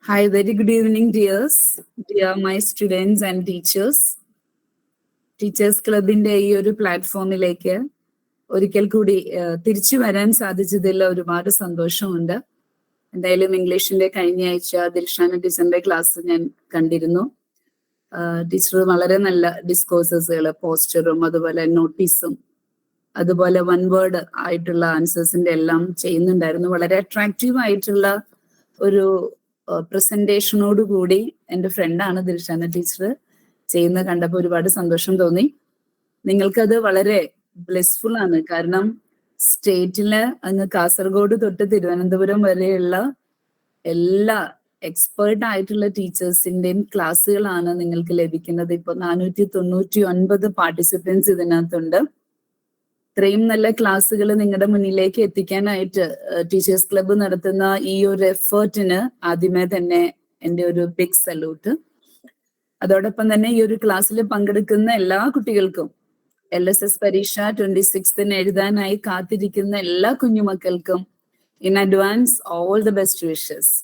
Hi, very good evening, dear my students and teachers. Teachers ക്ലബിന്റെ ഈ ഒരു പ്ലാറ്റ്ഫോമിലേക്ക് ഒരിക്കൽ കൂടി തിരിച്ചു വരാൻ സാധിച്ചതിൽ ഒരുപാട് സന്തോഷമുണ്ട്. എന്തായാലും ഇംഗ്ലീഷിന്റെ കഴിഞ്ഞ ആഴ്ച ദിൽഷാന ടീച്ചറിന്റെ ക്ലാസ് ഞാൻ കണ്ടിരുന്നു. ടീച്ചർ വളരെ നല്ല ഡിസ്കോഴ്സസുകൾ, പോസ്റ്ററും അതുപോലെ നോട്ടീസും അതുപോലെ വൺ വേർഡ് ആയിട്ടുള്ള ആൻസേഴ്സിന്റെ എല്ലാം ചെയ്യുന്നുണ്ടായിരുന്നു. വളരെ അട്രാക്റ്റീവ് ആയിട്ടുള്ള ഒരു പ്രസന്റേഷനോട് കൂടി എൻ്റെ ഫ്രണ്ടാണ് ദിൽഷാന ടീച്ചർ ചെയ്യുന്ന കണ്ടപ്പോൾ ഒരുപാട് സന്തോഷം തോന്നി. നിങ്ങൾക്കത് വളരെ ബ്ലെസ്ഫുൾ ആണ്. കാരണം സ്റ്റേറ്റില് അങ്ങ് കാസർഗോഡ് തൊട്ട് തിരുവനന്തപുരം വരെയുള്ള എല്ലാ എക്സ്പേർട്ട് ആയിട്ടുള്ള ടീച്ചേഴ്സിന്റെയും ക്ലാസ്സുകളാണ് നിങ്ങൾക്ക് ലഭിക്കുന്നത്. ഇപ്പൊ 499 പാർട്ടിസിപ്പൻസ് ഇതിനകത്തുണ്ട്. ഇത്രയും നല്ല ക്ലാസ്സുകൾ നിങ്ങളുടെ മുന്നിലേക്ക് എത്തിക്കാനായിട്ട് ടീച്ചേഴ്സ് ക്ലബ്ബ് നടത്തുന്ന ഈ ഒരു എഫേർട്ടിന് ആദ്യമേ തന്നെ എൻ്റെ ഒരു ബിഗ് സല്യൂട്ട്. അതോടൊപ്പം തന്നെ ഈ ഒരു ക്ലാസ്സിൽ പങ്കെടുക്കുന്ന എല്ലാ കുട്ടികൾക്കും, LSS പരീക്ഷ 26 എഴുതാനായി കാത്തിരിക്കുന്ന എല്ലാ കുഞ്ഞുമക്കൾക്കും in advance all the best wishes.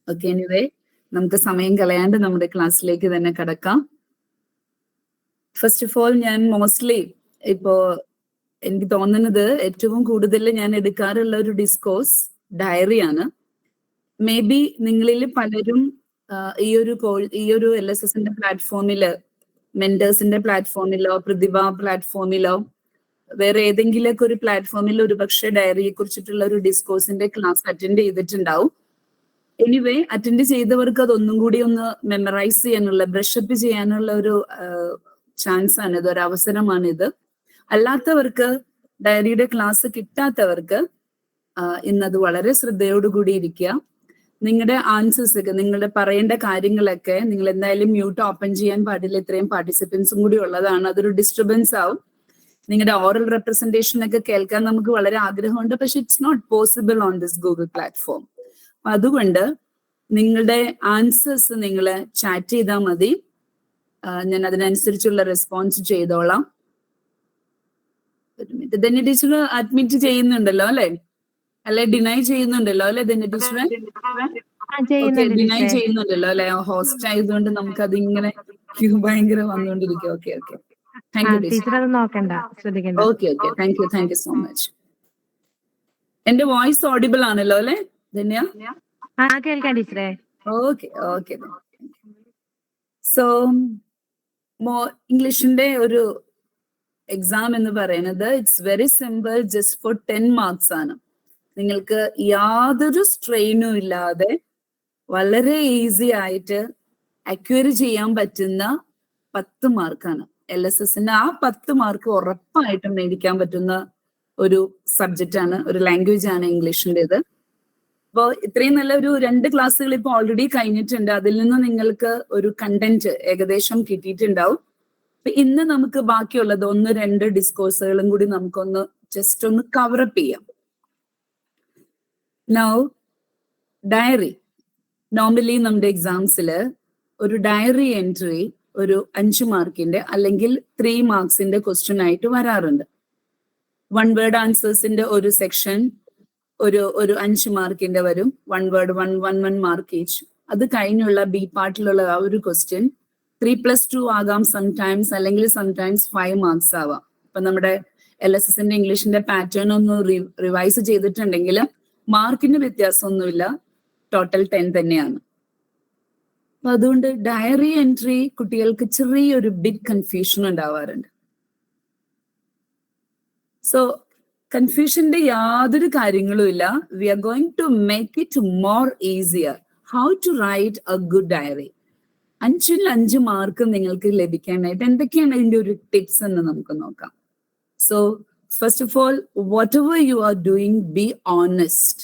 Okay, anyway നമുക്ക് സമയം കളയാണ്ട് നമ്മുടെ ക്ലാസ്സിലേക്ക് തന്നെ കടക്കാം. ഫസ്റ്റ് ഓഫ് ഓൾ, ഞാൻ മോസ്റ്റ്ലി ഇപ്പോ എനിക്ക് തോന്നുന്നത് ഏറ്റവും കൂടുതൽ ഞാൻ എടുക്കാറുള്ള ഒരു ഡിസ്കോഴ്സ് ഡയറിയാണ്. മേ ബി നിങ്ങളിൽ പലരും ഈ ഒരു LSSന്റെ പ്ലാറ്റ്ഫോമില്, മെന്റേഴ്സിന്റെ പ്ലാറ്റ്ഫോമിലോ പ്രതിഭ പ്ലാറ്റ്ഫോമിലോ വേറെ ഏതെങ്കിലുമൊക്കെ ഒരു പ്ലാറ്റ്ഫോമിൽ ഒരു പക്ഷേ ഡയറിയെ കുറിച്ചിട്ടുള്ള ഒരു ഡിസ്കോഴ്സിന്റെ ക്ലാസ് അറ്റൻഡ് ചെയ്തിട്ടുണ്ടാവും. എനിവേ, അറ്റൻഡ് ചെയ്തവർക്ക് അതൊന്നും കൂടി ഒന്ന് മെമ്മറൈസ് ചെയ്യാനുള്ള, ബ്രഷപ്പ് ചെയ്യാനുള്ള ഒരു ചാൻസ് ആണ് ഇത്, ഒരു അവസരമാണിത്. അല്ലാത്തവർക്ക്, ഡയറിയുടെ ക്ലാസ് കിട്ടാത്തവർക്ക് ഇന്നത് വളരെ ശ്രദ്ധയോടുകൂടി ഇരിക്കുക. നിങ്ങളുടെ ആൻസേഴ്സ് ഒക്കെ, നിങ്ങളുടെ പറയേണ്ട കാര്യങ്ങളൊക്കെ നിങ്ങൾ എന്തായാലും മ്യൂട്ട് ഓപ്പൺ ചെയ്യാൻ പാടില്ല. ഇത്രയും പാർട്ടിസിപ്പൻസും കൂടി ഉള്ളതാണ്, അതൊരു ഡിസ്റ്റർബൻസ് ആവും. നിങ്ങളുടെ ഓറൽ റെപ്രസെന്റേഷൻ ഒക്കെ കേൾക്കാൻ നമുക്ക് വളരെ ആഗ്രഹമുണ്ട്, പക്ഷെ it's not possible on this Google platform. അതുകൊണ്ട് നിങ്ങളുടെ ആൻസേഴ്സ് നിങ്ങൾ ചാറ്റ് ചെയ്താൽ മതി, ഞാൻ അതിനനുസരിച്ചുള്ള റെസ്പോൺസ് ചെയ്തോളാം. ധന്യ ടീച്ചർ അഡ്മിറ്റ് ചെയ്യുന്നുണ്ടല്ലോ അല്ലെ? അല്ലെ ഡിനൈ ചെയ്യുന്നുണ്ടല്ലോ അല്ലെ ധന്യ ടീച്ചറെ? ഡിനൈ ചെയ്യുന്നുണ്ടല്ലോ അല്ലെ? ഹോസ്റ്റ് ആയതുകൊണ്ട് നമുക്ക് അതിങ്ങനെ ഭയങ്കര വന്നുകൊണ്ടിരിക്കും. Okay okay, thank you teacher. Okay okay, thank you so much. എന്റെ വോയിസ് ഓഡിബിൾ ആണല്ലോ അല്ലെ ധന്യ? Okay okay. സോ ഇംഗ്ലീഷിന്റെ ഒരു എക്സാം എന്ന് പറയുന്നത് it's very simple, just for 10 marks ആണ്. നിങ്ങൾക്ക് യാതൊരു സ്ട്രെയിനും ഇല്ലാതെ വളരെ ഈസി ആയിട്ട് അക്വയർ ചെയ്യാൻ പറ്റുന്ന 10 മാർക്കാണ്. LSSന്റെ ആ 10 മാർക്ക് ഉറപ്പായിട്ടും മേടിക്കാൻ പറ്റുന്ന ഒരു സബ്ജക്റ്റ് ആണ്, ഒരു ലാംഗ്വേജ് ആണ് ഇംഗ്ലീഷിൻ്റെത്. അപ്പോൾ ഇത്രയും നല്ല ഒരു 2 ക്ലാസ്സുകൾ ഇപ്പോൾ ഓൾറെഡി കഴിഞ്ഞിട്ടുണ്ട്. അതിൽ നിന്ന് നിങ്ങൾക്ക് ഒരു കണ്ടന്റ് ഏകദേശം കിട്ടിയിട്ടുണ്ടാവും. ഇന്ന് നമുക്ക് ബാക്കിയുള്ളത് 1-2 ഡിസ്കോഴ്സുകളും കൂടി നമുക്കൊന്ന് ജസ്റ്റ് ഒന്ന് കവറപ്പ് ചെയ്യാം. Now, diary. നോർമലി നമ്മുടെ എക്സാംസിൽ ഒരു ഡയറി എൻട്രി ഒരു 5 മാർക്കിന്റെ അല്ലെങ്കിൽ 3 മാർക്സിന്റെ ക്വസ്റ്റ്യൻ ആയിട്ട് വരാറുണ്ട്. വൺ വേർഡ് ആൻസേഴ്സിന്റെ ഒരു സെക്ഷൻ ഒരു 5 മാർക്കിന്റെ വരും. One word 1 mark each. അത് കഴിഞ്ഞുള്ള ബി പാർട്ടിലുള്ള ആ ഒരു ക്വസ്റ്റ്യൻ 3+2 ആകാം സംടൈംസ്, അല്ലെങ്കിൽ സംടൈംസ് 5 മാർക്സ് ആവാം. ഇപ്പൊ നമ്മുടെ LSSന്റെ ഇംഗ്ലീഷിന്റെ പാറ്റേൺ ഒന്ന് റിവൈസ് ചെയ്തിട്ടുണ്ടെങ്കിൽ മാർക്കിന് വ്യത്യാസമൊന്നുമില്ല, ടോട്ടൽ 10 തന്നെയാണ്. അപ്പൊ അതുകൊണ്ട് ഡയറി എൻട്രി കുട്ടികൾക്ക് ചെറിയൊരു ബിഗ് കൺഫ്യൂഷൻ ഉണ്ടാവാറുണ്ട്. സോ കൺഫ്യൂഷന്റെ യാതൊരു കാര്യങ്ങളും ഇല്ല. We are going to make it more easier how to write a good diary. 5 mark നിങ്ങൾക്ക് ലഭിക്കാനായിട്ട് എന്തൊക്കെയാണ് ഇതിന്റെ ഒരു ടിപ്സ് എന്ന് നമുക്ക് നോക്കാം. So first of all, whatever you are doing, be honest.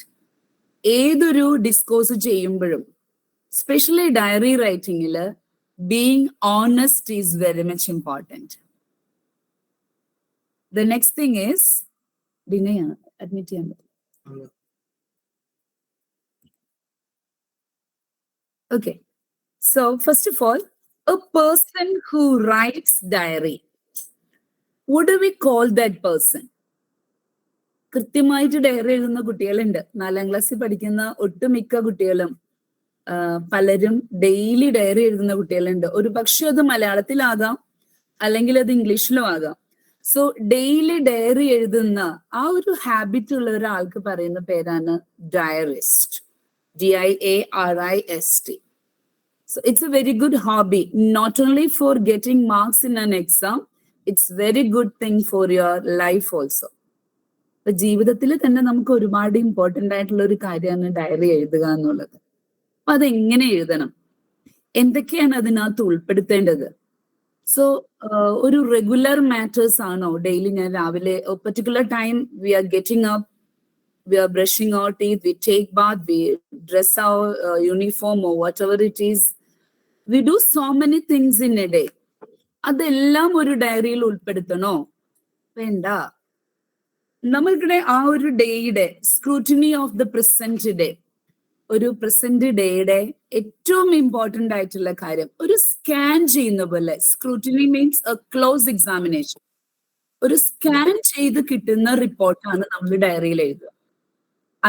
ഏതൊരു ഡിസ്കോഴ്സ് ചെയ്യുമ്പോഴും, സ്പെഷ്യലി ഡയറി റൈറ്റിംഗിൽ, being honest is very much important. The next thing is, ഡിനയാണ് അഡ്മിറ്റ് ചെയ്യാൻ പറ്റും. Okay. So first of all, a person who writes diary, what do we call that person? കൃത്യമായിട്ട് diary എഴുതുന്ന കുട്ടികളുണ്ട്. 4ാം ക്ലാസ്സിൽ പഠിക്കുന്ന ഒട്ടുമിക്ക കുട്ടികളും പലരും ഡെയിലി ഡയറി എഴുതുന്ന കുട്ടികളുണ്ട്. ഒരു പക്ഷെ അത് മലയാളത്തിലാകാം, അല്ലെങ്കിൽ അത് ഇംഗ്ലീഷിലും ആകാം. സോ ഡെയിലി ഡയറി എഴുതുന്ന ആ ഒരു ഹാബിറ്റ് ഉള്ള ഒരാൾക്ക് പറയുന്ന പേരാണ് ഡയറിസ്റ്റ്. DIARIST. So it's a very good hobby, not only for getting marks in an exam, it's very good thing for your life also. അപ്പൊ ജീവിതത്തിൽ തന്നെ നമുക്ക് ഒരുപാട് ഇമ്പോർട്ടൻ്റ് ആയിട്ടുള്ള ഒരു കാര്യമാണ് ഡയറി എഴുതുക എന്നുള്ളത്. അപ്പൊ അതെങ്ങനെ എഴുതണം, എന്തൊക്കെയാണ് അതിനകത്ത് ഉൾപ്പെടുത്തേണ്ടത്? സോ ഒരു റെഗുലർ മാറ്റേഴ്സ് ആണോ ഡെയിലി ഞാൻ രാവിലെ particular time we are getting up, we are brushing our teeth, we take bath, we dress our uniform or whatever it is. We do so many things in a day. അതെല്ലാം ഒരു ഡയറിയിൽ ഉൾപ്പെടുത്തണോ? വേണ്ട. നമ്മൾക്കിടെ ആ ഒരു ഡേയുടെ scrutiny of the present day, ഒരു present ഡേയുടെ ഏറ്റവും ഇമ്പോർട്ടൻ്റ് ആയിട്ടുള്ള കാര്യം ഒരു സ്കാൻ ചെയ്യുന്ന പോലെ. Scrutiny means A close examination. ഒരു സ്കാൻ ചെയ്ത് കിട്ടുന്ന റിപ്പോർട്ടാണ് നമ്മൾ ഡയറിയിൽ എഴുതുക.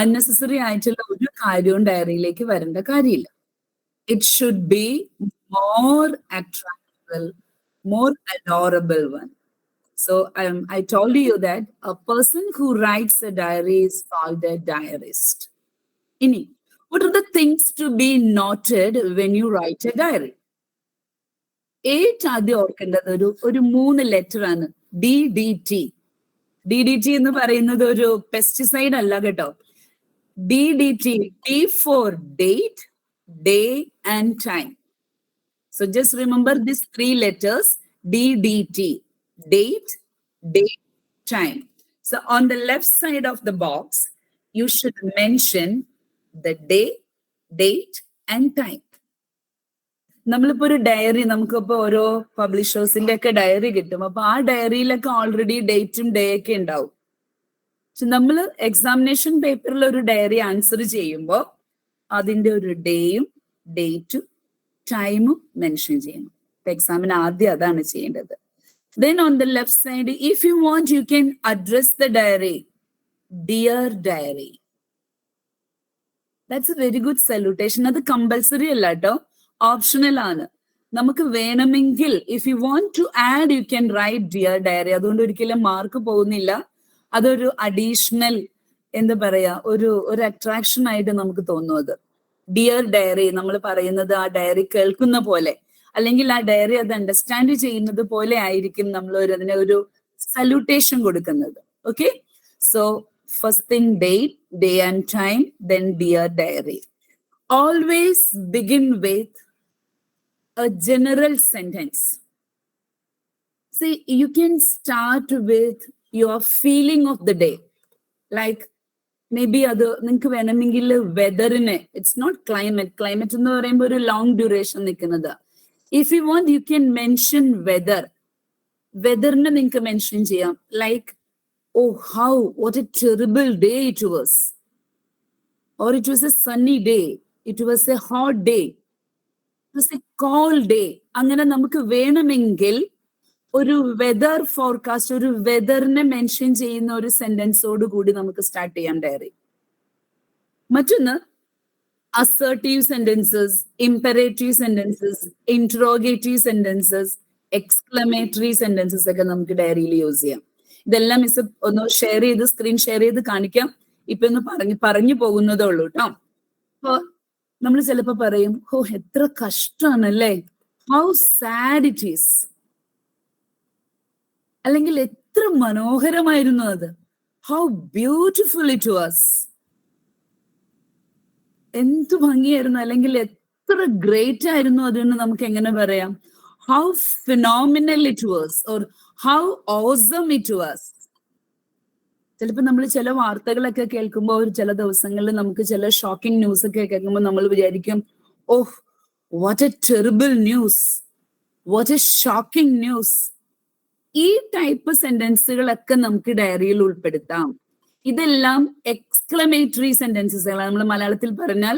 അൺനെസസറി ആയിട്ടുള്ള ഒരു കാര്യവും ഡയറിയിലേക്ക് വരേണ്ട കാര്യമില്ല. It should be more attractive, more adorable one. So I told you that a person who writes a diary is called a diarist. Ini, what are the things to be noted when you write a diary? ആദ്യം ഓർക്കേണ്ടത് ഒരു 3 letter ആണ്. DDT. DDT എന്ന് പറയുന്നത് ഒരു pesticide അല്ല കേട്ടോ. DDT, D for date, day and time. So just remember these 3 letters, DDT, date, day, time. So on the left side of the box, you should mention the day, date and time. നമ്മളിപ്പോ ഒരു diary, നമുക്കിപ്പോ ഓരോ പബ്ലിഷേഴ്സിന്റെ ഒക്കെ diary കിട്ടും. അപ്പൊ ആ ഡയറിയിലൊക്കെ already ഡേറ്റും day ഒക്കെ ഉണ്ടാവും. പക്ഷെ നമ്മൾ എക്സാമിനേഷൻ പേപ്പറിൽ ഒരു ഡയറി ആൻസർ ചെയ്യുമ്പോൾ അതിന്റെ ഒരു ഡേയും ഡേറ്റും ടൈമും മെൻഷൻ ചെയ്യണം. അപ്പൊ എക്സാമിന് ആദ്യം അതാണ് ചെയ്യേണ്ടത്. Then on the left side, if you want, you can address the diary, dear diary. That's a very good salutation. അത് കമ്പൽസറി അല്ല കേട്ടോ, ഓപ്ഷണൽ ആണ്. നമുക്ക് വേണമെങ്കിൽ if you want to add you can write dear diary. അതുകൊണ്ട് ഒരിക്കലും mark പോകുന്നില്ല. അതൊരു അഡീഷണൽ എന്താ പറയാ, ഒരു അട്രാക്ഷൻ ആയിട്ട് നമുക്ക് തോന്നും. അത് ഡിയർ ഡയറി നമ്മൾ പറയുന്നത് ആ ഡയറി കേൾക്കുന്ന പോലെ, അല്ലെങ്കിൽ ആ ഡയറി അത് അണ്ടർസ്റ്റാൻഡ് ചെയ്യുന്നത് പോലെ ആയിരിക്കും നമ്മൾ അതിനെ ഒരു സല്യൂട്ടേഷൻ കൊടുക്കുന്നത്. Okay, so first thing date, day and time, then dear diary. Always begin with a general sentence. See, you can start with your feeling of the day. Like maybe അത് നിങ്ങൾക്ക് വേണമെങ്കിൽ വെതറിനെ, ഇറ്റ്സ് നോട്ട് ക്ലൈമറ്റ്. ക്ലൈമറ്റ് എന്ന് പറയുമ്പോൾ ഒരു long duration നിൽക്കുന്നത്. If you want, you can mention weather. വെതറിനെ നിങ്ങൾക്ക് mention ചെയ്യാം. Like, oh, what a terrible day it was. Or it was a sunny day. It was a hot day. It was a cold day. അങ്ങനെ നമുക്ക് വേണമെങ്കിൽ ഒരു weather forecast, ഒരു വെതറിനെ mention ചെയ്യുന്ന ഒരു സെന്റൻസോട് കൂടി നമുക്ക് സ്റ്റാർട്ട് ചെയ്യാം ഡയറി. മറ്റൊന്ന് assertive sentences, imperative sentences, interrogative sentences, exclamatory sentences ഒക്കെ നമുക്ക് ഡയറിയിൽ യൂസ് ചെയ്യാം. ഇതെല്ലാം മിസ് ഒന്ന് ഷെയർ ചെയ്ത്, സ്ക്രീൻ ഷെയർ ചെയ്ത് കാണിക്കാം. ഇപ്പൊ ഒന്ന് പറഞ്ഞു പോകുന്നതേ ഉള്ളൂ കേട്ടോ. അപ്പൊ നമ്മൾ ചിലപ്പോ പറയും, ഓ എത്ര കഷ്ടാണല്ലേ, ഹൗ സാഡ് ഇറ്റ് ഈസ്. അല്ലെങ്കിൽ എത്ര മനോഹരമായിരുന്നു അത്, ഹൗ ബ്യൂട്ടിഫുൾ ഇറ്റ് വാസ്. എന്ത് ഭംഗിയായിരുന്നു, അല്ലെങ്കിൽ എത്ര ഗ്രേറ്റ് ആയിരുന്നു അതെന്ന് നമുക്ക് എങ്ങനെ പറയാം? How phenomenal it was, or how awesome it was. ചിലപ്പോൾ നമ്മൾ ചില വാർത്തകളൊക്കെ കേൾക്കുമ്പോൾ, ചില ദിവസങ്ങളിൽ നമുക്ക് ചില ഷോക്കിംഗ് ന്യൂസ് ഒക്കെ കേൾക്കുമ്പോൾ നമ്മൾ വിചാരിക്കും, oh what a terrible news, what a shocking news. ഈ ടൈപ്പ് സെന്റൻസുകളൊക്കെ നമുക്ക് ഡയറിയിൽ ഉൾപ്പെടുത്താം. ഇതെല്ലാം എക്സ്ക്ലമേറ്ററി സെന്റൻസസുകളാണ്. നമ്മൾ മലയാളത്തിൽ പറഞ്ഞാൽ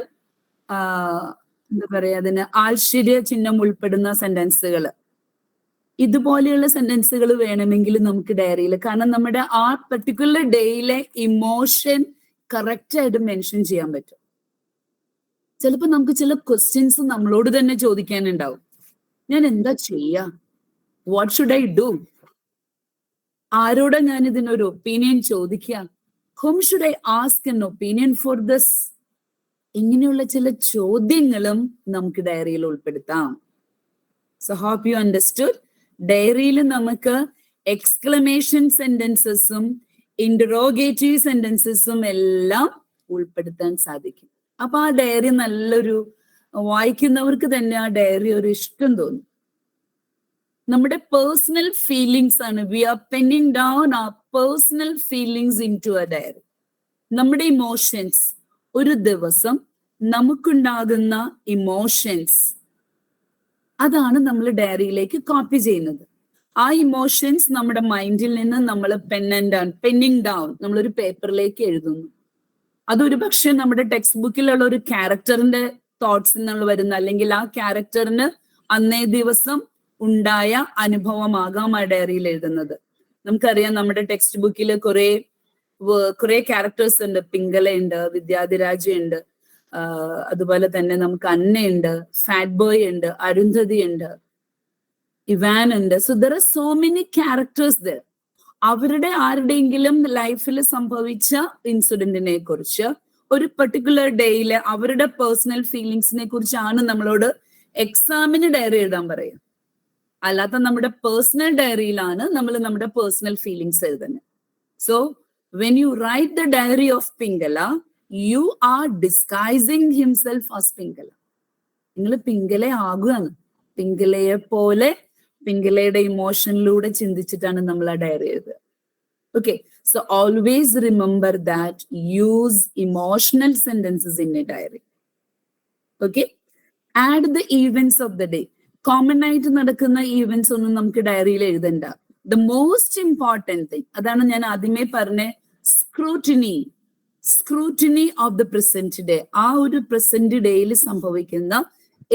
എന്താ പറയാ, അതിന് ആശ്ചര്യ ചിഹ്നം ഉൾപ്പെടുന്ന സെന്റൻസുകൾ. ഇതുപോലെയുള്ള സെന്റൻസുകൾ വേണമെങ്കിൽ നമുക്ക് ഡയറിയിൽ, കാരണം നമ്മുടെ ആ പെർട്ടിക്കുലർ ഡേയിലെ ഇമോഷൻ കറക്റ്റ് ആയിട്ട് മെൻഷൻ ചെയ്യാൻ പറ്റും. ചിലപ്പോൾ നമുക്ക് ചില ക്വസ്റ്റ്യൻസ് നമ്മളോട് തന്നെ ചോദിക്കാനുണ്ടാവും. ഞാൻ എന്താ ചെയ്യാ? What should I do? ആരോടാ ഞാൻ ഇതിനൊരു ഒപ്പീനിയൻ ചോദിക്കുക? Whom should I ask an opinion for this? ഇങ്ങനെയുള്ള ചില ചോദ്യങ്ങളും നമുക്ക് ഡയറിയിൽ ഉൾപ്പെടുത്താം. So hope you understood. ഡയറിയിൽ നമുക്ക് എക്സ്ക്ലമേഷൻ സെന്റൻസസും ഇന്ററോഗേറ്റീവ് സെന്റൻസസും എല്ലാം ഉൾപ്പെടുത്താൻ സാധിക്കും. അപ്പൊ ആ ഡയറി നല്ലൊരു, വായിക്കുന്നവർക്ക് തന്നെ ആ ഡയറി ഒരു ഇഷ്ടം തോന്നും. നമ്മുടെ പേഴ്സണൽ ഫീലിങ്സ് ആണ്. We are penning down our personal feelings into a diary. നമ്മുടെ ഇമോഷൻസ്, ഒരു ദിവസം നമുക്കുണ്ടാകുന്ന ഇമോഷൻസ്, അതാണ് നമ്മൾ ഡയറിയിലേക്ക് കോപ്പി ചെയ്യുന്നത്. ആ ഇമോഷൻസ് നമ്മുടെ മൈൻഡിൽ നിന്ന് നമ്മൾ പെന്നിങ് ഡൗൺ നമ്മളൊരു പേപ്പറിലേക്ക് എഴുതുന്നു. അതൊരു പക്ഷെ നമ്മുടെ ടെക്സ്റ്റ് ബുക്കിലുള്ള ഒരു ക്യാരക്ടറിന്റെ തോട്ട്സ് എന്നുള്ള വരുന്ന, അല്ലെങ്കിൽ ആ ക്യാരക്ടറിന് അന്നേ ദിവസം ഉണ്ടായ അനുഭവമാകാം ആ ഡയറിയിൽ എഴുതുന്നത്. നമുക്കറിയാം നമ്മുടെ ടെക്സ്റ്റ് ബുക്കിൽ കുറെ ക്യാരക്ടേഴ്സ് ഉണ്ട്. പിംഗലയുണ്ട്, വിദ്യാധിരാജയുണ്ട്, അതുപോലെ തന്നെ നമുക്ക് അന്നയുണ്ട്, ഫാറ്റ് ബോയ് ഉണ്ട്, അരുന്ധതി ഉണ്ട്, ഇവാൻ ഉണ്ട്. So there are so many characters there. അവരുടെ ആരുടെയെങ്കിലും ലൈഫിൽ സംഭവിച്ച ഇൻസിഡന്റിനെ കുറിച്ച്, ഒരു പെർട്ടിക്കുലർ ഡേയിലെ അവരുടെ പേഴ്സണൽ ഫീലിങ്സിനെ കുറിച്ചാണ് നമ്മളോട് എക്സാമിന് ഡയറി എഴുതാൻ പറയുക. അല്ലാത്ത നമ്മുടെ പേഴ്സണൽ ഡയറിയിലാണ് നമ്മൾ നമ്മുടെ പേഴ്സണൽ ഫീലിങ്സ് എഴുതുന്നത്. So when you write the diary of Pingala, you are disguising himself as Pingala. നിങ്ങൾ പിംഗല ആകുകയാണ്. പിംഗലയെ പോലെ പിംഗലയുടെ ഇമോഷനിലൂടെ ചിന്തിച്ചിട്ടാണ് നമ്മൾ ആ ഡയറി എഴുതുക. Okay, so always remember that use emotional sentences in a diary. Okay, add the events of the day. Common ആയിട്ട് നടക്കുന്ന events ഒന്നും നമുക്ക് ഡയറിയിൽ എഴുതണ്ട. ദ മോസ്റ്റ് ഇമ്പോർട്ടൻറ്റ് തിങ്, അതാണ് ഞാൻ ആദ്യമേ പറഞ്ഞ scrutiny of the present day. ആ ഒരു പ്രസന്റ് ഡേയിൽ സംഭവിക്കുന്ന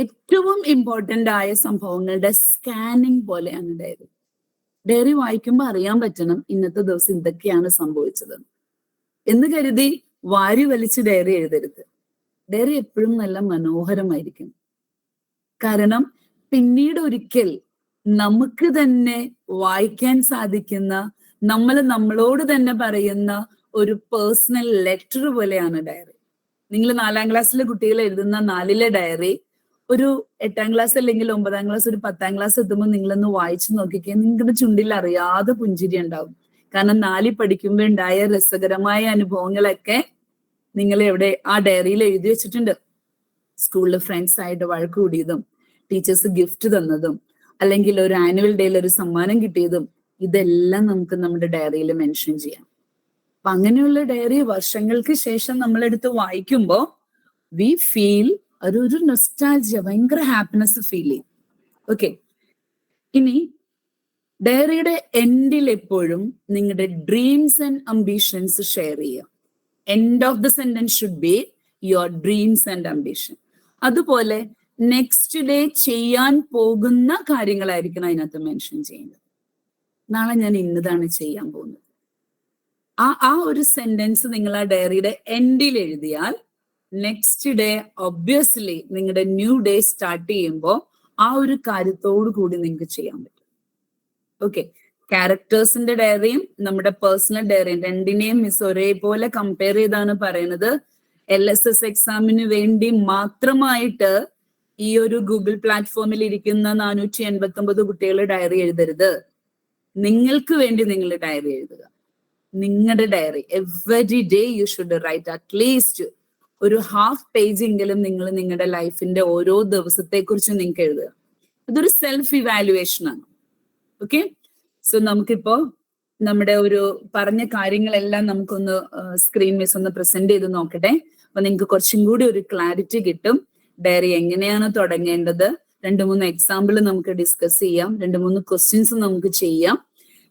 ഏറ്റവും ഇമ്പോർട്ടന്റ് ആയ സംഭവങ്ങളുടെ സ്കാനിങ് പോലെയാണ് ഡയറി. ഡയറി വായിക്കുമ്പോൾ അറിയാൻ പറ്റണം ഇന്നത്തെ ദിവസം ഇതൊക്കെയാണ് സംഭവിച്ചത് എന്ന് കരുതി വാരി വലിച്ച് ഡയറി എഴുതരുത്. ഡയറി എപ്പോഴും നല്ല മനോഹരമായിരിക്കും. കാരണം പിന്നീട് ഒരിക്കൽ നമുക്ക് തന്നെ വായിക്കാൻ സാധിക്കുന്ന, നമ്മൾ നമ്മളോട് തന്നെ പറയുന്ന ഒരു പേഴ്സണൽ ലെറ്റർ പോലെയാണ് ഡയറി. നിങ്ങൾ 4ാം ക്ലാസ്സിലെ കുട്ടികൾ എഴുതുന്ന 4ലെ ഡയറി ഒരു 8ാം ക്ലാസ് അല്ലെങ്കിൽ 9ാം ക്ലാസ്, ഒരു 10ാം ക്ലാസ് എത്തുമ്പോൾ നിങ്ങളൊന്ന് വായിച്ചു നോക്കിക്കേ, നിങ്ങളുടെ ചുണ്ടിൽ അറിയാതെ പുഞ്ചിരി ഉണ്ടാവും. കാരണം 4ൽ പഠിക്കുമ്പോൾ ഉണ്ടായ രസകരമായ അനുഭവങ്ങളൊക്കെ നിങ്ങൾ എവിടെ ആ ഡയറിയിൽ എഴുതി വെച്ചിട്ടുണ്ട്. സ്കൂളിൽ ഫ്രണ്ട്സ് ആയിട്ട് വഴക്ക് കൂടിയതും, ടീച്ചേഴ്സ് ഗിഫ്റ്റ് തന്നതും, അല്ലെങ്കിൽ ഒരു ആനുവൽ ഡേയിൽ ഒരു സമ്മാനം കിട്ടിയതും, ഇതെല്ലാം നമുക്ക് നമ്മുടെ ഡയറിയിൽ മെൻഷൻ ചെയ്യാം. അപ്പൊ അങ്ങനെയുള്ള ഡയറി വർഷങ്ങൾക്ക് ശേഷം നമ്മളെടുത്ത് വായിക്കുമ്പോൾ വി ഫീൽ ഒരു നൊസ്റ്റാൾജിയ, ഭയങ്കര ഹാപ്പിനെസ് ഫീൽ ചെയ്യും. ഓക്കെ, ഇനി ഡയറിയുടെ എൻഡിൽ എപ്പോഴും നിങ്ങളുടെ ഡ്രീംസ് ആൻഡ് അംബിഷൻസ് ഷെയർ ചെയ്യുക. End of the sentence should be your dreams and ambition. അതുപോലെ നെക്സ്റ്റ് ഡേ ചെയ്യാൻ പോകുന്ന കാര്യങ്ങളായിരിക്കണം അതിനകത്ത് മെൻഷൻ ചെയ്യുന്നത്. നാളെ ഞാൻ ഇന്നതാണ് ചെയ്യാൻ പോകുന്നത്. ആ ഒരു സെന്റൻസ് നിങ്ങൾ ആ ഡയറിയുടെ എൻഡിൽ എഴുതിയാൽ നെക്സ്റ്റ് ഡേ ഒബ്വിയസ്ലി നിങ്ങളുടെ ന്യൂ ഡേ സ്റ്റാർട്ട് ചെയ്യുമ്പോൾ ആ ഒരു കാര്യത്തോടു കൂടി നിങ്ങൾക്ക് ചെയ്യാൻ പറ്റും. ഓക്കെ, ക്യാരക്ടേഴ്സിന്റെ ഡയറിയും നമ്മുടെ പേഴ്സണൽ ഡയറിയും രണ്ടിനെയും മിസ് ഒരേപോലെ കമ്പയർ ചെയ്താണ് പറയുന്നത്. LSS എക്സാമിന് വേണ്ടി മാത്രമായിട്ട് ഈ ഒരു ഗൂഗിൾ പ്ലാറ്റ്ഫോമിൽ ഇരിക്കുന്ന 489 കുട്ടികൾ ഡയറി എഴുതരുത്. നിങ്ങൾക്ക് വേണ്ടി നിങ്ങൾ ഡയറി എഴുതുക. നിങ്ങളുടെ diary every day you should write at least ഒരു ഹാഫ് പേജ് എങ്കിലും നിങ്ങൾ നിങ്ങളുടെ ലൈഫിന്റെ ഓരോ ദിവസത്തെ കുറിച്ച് നിങ്ങൾക്ക് എഴുതുക. ഇതൊരു സെൽഫ് ഇവാലുവേഷൻ ആണ്. ഓക്കെ, സോ നമുക്കിപ്പോ നമ്മുടെ ഒരു പറഞ്ഞ കാര്യങ്ങളെല്ലാം നമുക്കൊന്ന് സ്ക്രീൻ മിസ് ഒന്ന് പ്രസന്റ് ചെയ്ത് നോക്കട്ടെ. അപ്പൊ നിങ്ങൾക്ക് കുറച്ചും കൂടി ഒരു ക്ലാരിറ്റി കിട്ടും. ഡയറി എങ്ങനെയാണ് തുടങ്ങേണ്ടത്, 2-3 എക്സാമ്പിൾ നമുക്ക് ഡിസ്കസ് ചെയ്യാം, 2-3 ക്വസ്റ്റ്യൻസ് നമുക്ക് ചെയ്യാം.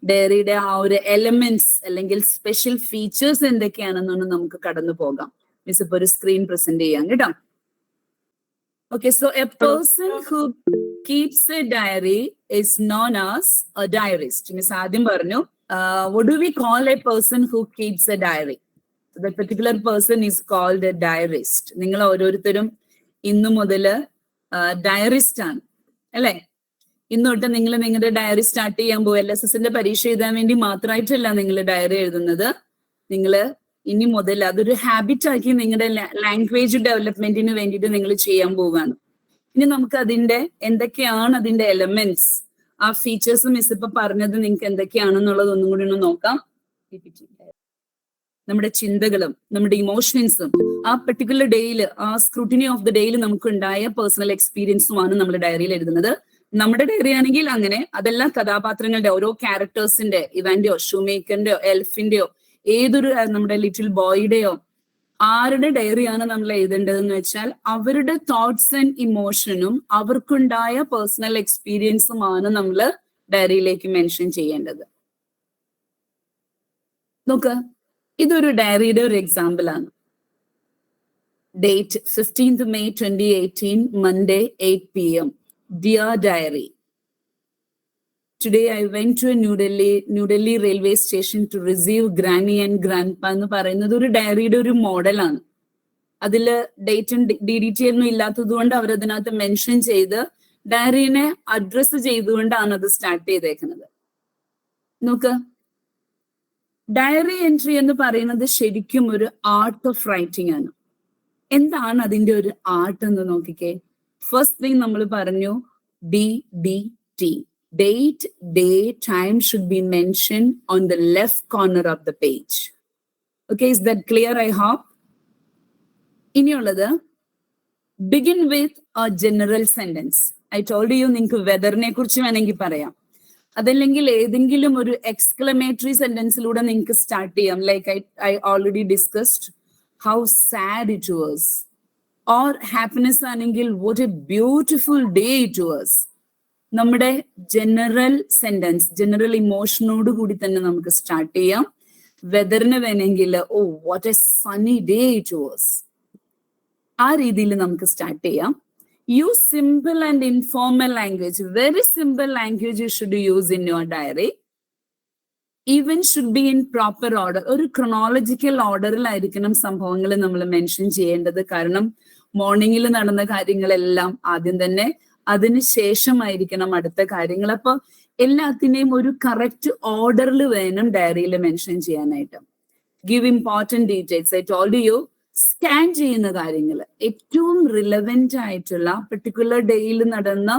ഡയറിയുടെ ആ ഒരു എലമെന്റ്സ് അല്ലെങ്കിൽ സ്പെഷ്യൽ ഫീച്ചേഴ്സ് എന്തൊക്കെയാണെന്നൊന്ന് നമുക്ക് കടന്നു പോകാം. മിസ് ഇപ്പൊ ഒരു സ്ക്രീൻ പ്രസന്റ് ചെയ്യാം കേട്ടോ. Okay, so a person who keeps a diary is known as a diarist. Miss ആദ്യം പറഞ്ഞു, what do we call a person who keeps a diary? The particular person is called a diarist. നിങ്ങൾ ഓരോരുത്തരും ഇന്നു മുതല് ഡയറിസ്റ്റ് ആണ് അല്ലെ? ഇന്ന് തൊട്ട് നിങ്ങൾ നിങ്ങളുടെ ഡയറി സ്റ്റാർട്ട് ചെയ്യാൻ പോകും. LSSന്റെ പരീക്ഷ എഴുതാൻ വേണ്ടി മാത്രമായിട്ടല്ല നിങ്ങൾ ഡയറി എഴുതുന്നത്. നിങ്ങൾ ഇനി മുതൽ അതൊരു ഹാബിറ്റ് ആക്കി നിങ്ങളുടെ ലാംഗ്വേജ് ഡെവലപ്മെന്റിന് വേണ്ടിയിട്ട് നിങ്ങൾ ചെയ്യാൻ പോവുകയാണ്. ഇനി നമുക്ക് അതിന്റെ എന്തൊക്കെയാണ് അതിന്റെ എലമെന്റ്സ്, ആ ഫീച്ചേഴ്സ് മിസ് ഇപ്പൊ പറഞ്ഞത് നിങ്ങൾക്ക് എന്തൊക്കെയാണെന്നുള്ളത് ഒന്നും കൂടി ഒന്ന് നോക്കാം. നമ്മുടെ ചിന്തകളും നമ്മുടെ ഇമോഷൻസും ആ പെർട്ടിക്കുലർ ഡേയിൽ, ആ സ്ക്രൂട്ടിനി ഓഫ് ദ ഡേയിൽ നമുക്ക് ഉണ്ടായ പേഴ്സണൽ എക്സ്പീരിയൻസുമാണ് നമ്മൾ ഡയറിയിൽ എഴുതുന്നത്. നമ്മുടെ ഡയറി ആണെങ്കിൽ അങ്ങനെ, അതെല്ലാം കഥാപാത്രങ്ങളുടെ ഓരോ ക്യാരക്ടേഴ്സിന്റെ, ഇവാന്റെയോ ഷൂമേക്കറിന്റെയോ എൽഫിന്റെയോ ഏതൊരു നമ്മുടെ ലിറ്റിൽ ബോയുടെയോ ആരുടെ ഡയറിയാണ് നമ്മൾ എഴുതേണ്ടതെന്ന് വെച്ചാൽ അവരുടെ തോട്ട്സ് ആൻഡ് ഇമോഷനും അവർക്കുണ്ടായ പേഴ്സണൽ എക്സ്പീരിയൻസുമാണ് നമ്മൾ ഡയറിയിലേക്ക് മെൻഷൻ ചെയ്യേണ്ടത്. നോക്ക്, ഇതൊരു ഡയറിയുടെ ഒരു എക്സാമ്പിൾ ആണ്. Date 15th May 2018, Monday, 8 p.m. Dear Diary. Today I went to a New Delhi railway station to receive Granny and Grandpa എന്ന് പറയുന്നത് ഒരു ഡയറിയുടെ ഒരു മോഡലാണ്. അതില് ഡേറ്റും DDT ഒന്നും ഇല്ലാത്തത് കൊണ്ട് അവരതിനകത്ത് മെൻഷൻ ചെയ്ത് ഡയറിനെ അഡ്രസ് ചെയ്തുകൊണ്ടാണ് അത് സ്റ്റാർട്ട് ചെയ്തേക്കുന്നത്. നോക്ക്, ഡയറി എൻട്രി എന്ന് പറയുന്നത് ശരിക്കും ഒരു ആർട്ട് ഓഫ് റൈറ്റിംഗ് ആണ്. എന്താണ് അതിന്റെ ഒരു ആർട്ട് എന്ന് നോക്കിക്കേ. ഫസ്റ്റ് തിങ് നമ്മൾ പറഞ്ഞു DDT. Date, day, time should be mentioned on the left corner of the page. Okay, is that clear? I hope. ഇനിയുള്ളത് begin with a general sentence. I told you നിങ്ങൾക്ക് വെദറിനെ കുറിച്ച് വേണമെങ്കിൽ പറയാം. അതല്ലെങ്കിൽ ഏതെങ്കിലും ഒരു എക്സ്ക്ലമേറ്ററി സെന്റൻസിലൂടെ നിങ്ങൾക്ക് സ്റ്റാർട്ട് ചെയ്യാം. Like I already discussed how sad it was. Or happiness ആണെങ്കിൽ what a beautiful day it was. നമ്മുടെ ജനറൽ സെന്റൻസ്, ജനറൽ ഇമോഷനോട് കൂടി തന്നെ നമുക്ക് സ്റ്റാർട്ട് ചെയ്യാം. വെദറിന് വേണമെങ്കിൽ what a sunny day it was, ആ രീതിയിൽ നമുക്ക് സ്റ്റാർട്ട് ചെയ്യാം. Use simple and informal language. Very simple language you should use in your diary. Even should be in proper order. ഒരു ക്രൊണോളജിക്കൽ ഓർഡറിലായിരിക്കണം സംഭവങ്ങൾ നമ്മൾ മെൻഷൻ ചെയ്യേണ്ടത്. കാരണം മോർണിംഗിൽ നടന്ന കാര്യങ്ങളെല്ലാം ആദ്യം തന്നെ, അതിനുശേഷമായിരിക്കണം അടുത്ത കാര്യങ്ങൾ. അപ്പൊ എല്ലാത്തിനെയും ഒരു കറക്റ്റ് ഓർഡറിൽ വേണം ഡയറിയിൽ മെൻഷൻ ചെയ്യാനായിട്ട്. Give important details. I told you, scan ചെയ്യുന്ന കാര്യങ്ങൾ, ഏറ്റവും റിലവന്റ് ആയിട്ടുള്ള പെർട്ടിക്കുലർ ഡേയിൽ നടന്ന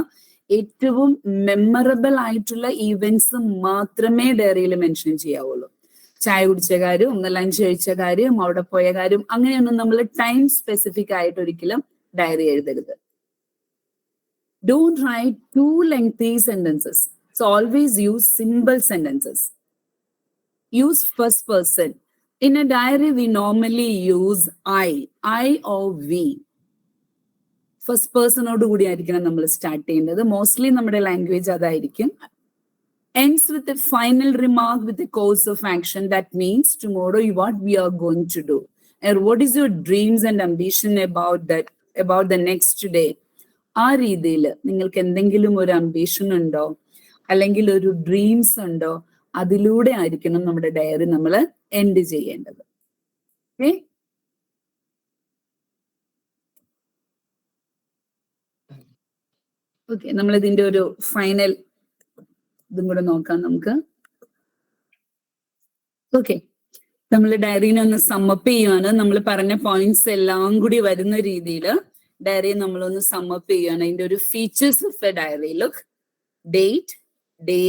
ഏറ്റവും മെമ്മറബിൾ ആയിട്ടുള്ള ഈവെന്റ്സ് മാത്രമേ ഡയറിയിൽ മെൻഷൻ ചെയ്യാവുള്ളൂ. ചായ കുടിച്ച കാര്യം, ലഞ്ച് കഴിച്ച കാര്യം, അവിടെ പോയ കാര്യം, അങ്ങനെയൊന്നും നമ്മൾ ടൈം സ്പെസിഫിക് ആയിട്ട് ഒരിക്കലും ഡയറി എഴുതരുത്. Don't write too lengthy sentences. So always use simple sentences. Use first person. In a diary, we normally use I or we. First person ഓട് കൂടി ആയിരിക്കണം നമ്മൾ സ്റ്റാർട്ട് ചെയ്യേണ്ടത്. മോസ്റ്റ്ലി നമ്മുടെ ലാംഗ്വേജ് അതായിരിക്കും. Ends with a final remark with a course of action. That means tomorrow what we are going to do. And what is your dreams and ambition about the next day? ആ രീതിയിൽ നിങ്ങൾക്ക് എന്തെങ്കിലും ഒരു ambition ഉണ്ടോ, അല്ലെങ്കിൽ ഒരു dreams ഉണ്ടോ, അതിലൂടെ ആയിരിക്കണം നമ്മുടെ ഡയറി നമ്മൾ എൻഡ് ചെയ്യേണ്ടത്. ഓക്കെ, നമ്മൾ ഇതിന്റെ ഒരു ഫൈനൽ ഇതും കൂടെ നോക്കാം നമുക്ക്. ഓക്കെ, നമ്മൾ ഡയറിനെ ഒന്ന് സമ്മപ്പ് ചെയ്യുവാണ്. നമ്മൾ പറഞ്ഞ പോയിന്റ്സ് എല്ലാം കൂടി വരുന്ന രീതിയിൽ ഡയറി നമ്മളൊന്ന് സമ്മപ്പ് ചെയ്യുകയാണ്. അതിന്റെ ഒരു features of a diary. Look, date, day,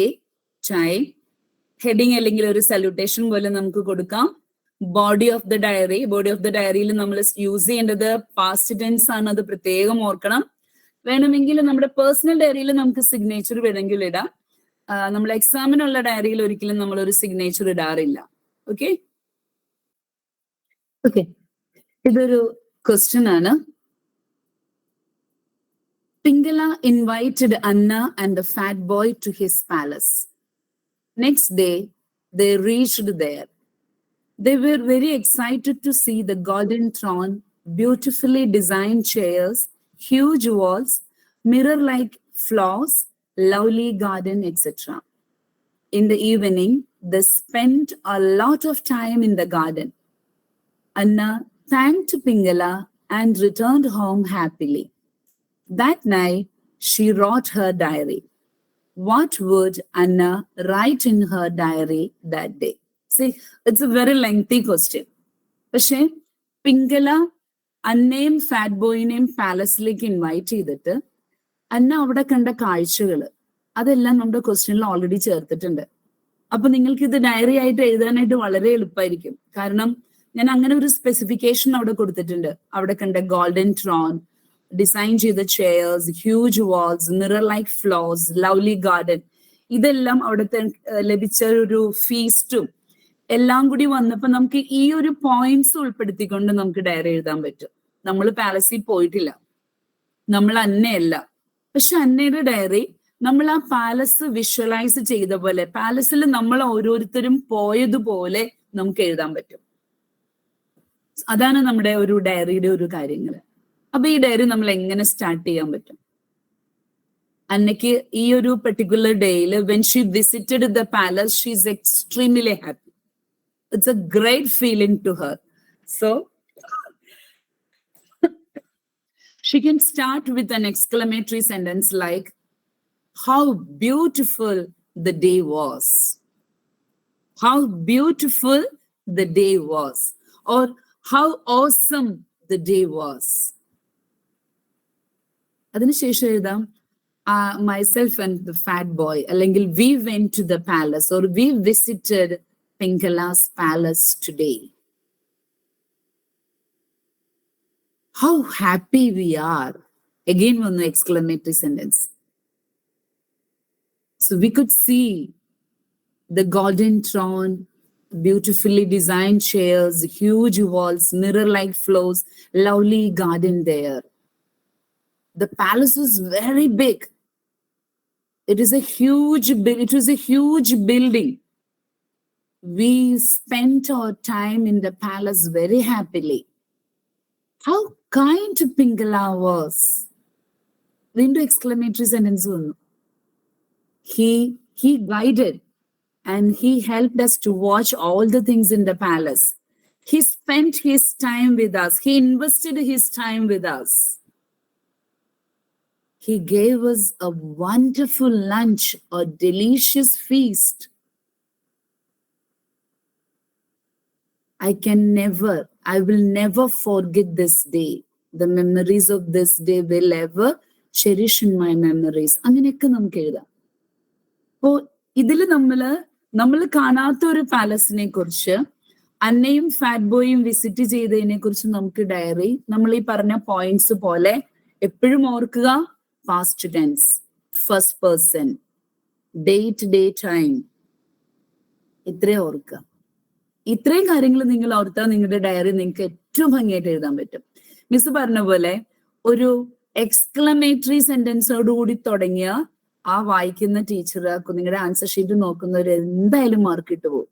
time, heading അല്ലെങ്കിൽ ഒരു സല്യൂട്ടേഷൻ പോലെ നമുക്ക് കൊടുക്കാം. Body of the diary. Body of the ഡയറിയിൽ നമ്മൾ യൂസ് ചെയ്യേണ്ടത് പാസ്റ്റ് ടെൻസ് ആണ്, അത് പ്രത്യേകം ഓർക്കണം. വേണമെങ്കിൽ നമ്മുടെ പേഴ്സണൽ ഡയറിയിൽ നമുക്ക് സിഗ്നേച്ചർ വേണമെങ്കിൽ ഇടാം. നമ്മൾ എക്സാമിനുള്ള ഡയറിയിൽ ഒരിക്കലും നമ്മൾ ഒരു സിഗ്നേച്ചർ ഇടാറില്ല. ഓക്കെ ഓക്കെ, ഇതൊരു ക്വസ്റ്റ്യൻ ആണ്. Pingala invited Anna and the fat boy to his palace. Next day, they reached there. They were very excited to see the golden throne, beautifully designed chairs, huge walls, mirror-like floors, lovely garden, etc. In the evening, they spent a lot of time in the garden. Anna thanked Pingala and returned home happily. That night, she wrote her diary. What would Anna write in her diary that day? See, it's a very lengthy question. പക്ഷേ Pingala അന്നയും fat ബോയിനെയും പാലസിലേക്ക് invite ചെയ്തിട്ട് അന്ന അവിടെ കണ്ട കാഴ്ചകൾ അതെല്ലാം നമ്മുടെ ക്വസ്റ്റ്യനിൽ already ചേർത്തിട്ടുണ്ട്. അപ്പൊ നിങ്ങൾക്ക് ഇത് ഡയറി ആയിട്ട് എഴുതാനായിട്ട് വളരെ എളുപ്പമായിരിക്കും. കാരണം ഞാൻ അങ്ങനെ ഒരു സ്പെസിഫിക്കേഷൻ അവിടെ കൊടുത്തിട്ടുണ്ട്. അവിടെ കണ്ട ഗോൾഡൻ ട്രോൺ, ഡിസൈൻ ചെയ്ത chairs, huge walls, mirror like floors, lovely garden, ഇതെല്ലാം അവിടുത്തെ ലഭിച്ച ഒരു ഫീസ്റ്റും എല്ലാം കൂടി വന്നപ്പോ നമുക്ക് ഈ ഒരു പോയിന്റ്സ് ഉൾപ്പെടുത്തിക്കൊണ്ട് നമുക്ക് ഡയറി എഴുതാൻ പറ്റും. നമ്മൾ പാലസിൽ പോയിട്ടില്ല, നമ്മൾ അന്നയല്ല. പക്ഷെ അന്നയുടെ ഡയറി നമ്മൾ ആ പാലസ് വിഷ്വലൈസ് ചെയ്ത പോലെ, പാലസിൽ നമ്മൾ ഓരോരുത്തരും പോയതുപോലെ നമുക്ക് എഴുതാൻ പറ്റും. അതാണ് നമ്മുടെ ഒരു ഡയറിയുടെ ഒരു കാര്യങ്ങൾ. അപ്പൊ ഈ ഡയറി നമ്മൾ എങ്ങനെ സ്റ്റാർട്ട് ചെയ്യാൻ പറ്റും? അന്നയ്ക്ക് ഈ ഒരു പെർട്ടിക്കുലർ ഡേയിൽ when she visited the palace, she is extremely happy. It's a great feeling to her. So she can start with an exclamatory sentence like, how beautiful the day was. How beautiful the day was. Or how awesome the day was. അതിനുശേഷം എഴുതാം, myself and the fat boy, അല്ലെങ്കിൽ we went to the palace, or we visited Pinkala's palace today. How happy we are. Again, one exclamatory sentence. So we could see the golden throne, beautifully designed chairs, huge walls, mirror-like floors, lovely garden there. The palace was very big. It was a huge building. We spent our time in the palace very happily. How kind Pinkala was. Into exclamatory sentence. He guided and he helped us to watch all the things in the palace. He spent his time with us. He invested his time with us. He gave us a wonderful lunch, a delicious feast. I will never forget this day. The memories of this day will ever cherish in my memories. അങ്ങനെയൊക്കെ നമുക്ക് എഴുതാം. അപ്പോ ഇതില് നമ്മൾ കാണാത്ത ഒരു പാലസിനെ കുറിച്ച്, അന്നയും fat ബോയും visit ചെയ്തതിനെ കുറിച്ച് നമുക്ക് ഡയറി, നമ്മൾ ഈ പറഞ്ഞ പോയിന്റ്സ് പോലെ എപ്പോഴും ഓർക്കുക. Past tense, first person, date, day, time, ഇത്രയും ഓർക്കുക. ഇത്രയും കാര്യങ്ങൾ നിങ്ങൾ ഓർത്താൽ നിങ്ങളുടെ ഡയറി നിങ്ങൾക്ക് ഏറ്റവും ഭംഗിയായിട്ട് എഴുതാൻ പറ്റും. മിസ് പറഞ്ഞ പോലെ ഒരു എക്സ്ക്ലമേറ്ററി സെന്റൻസോടുകൂടി തുടങ്ങിയ ആ വായിക്കുന്ന ടീച്ചർ നിങ്ങളുടെ ആൻസർ ഷീറ്റ് നോക്കുന്നവർ എന്തായാലും മാർക്ക് ഇട്ട് പോകും.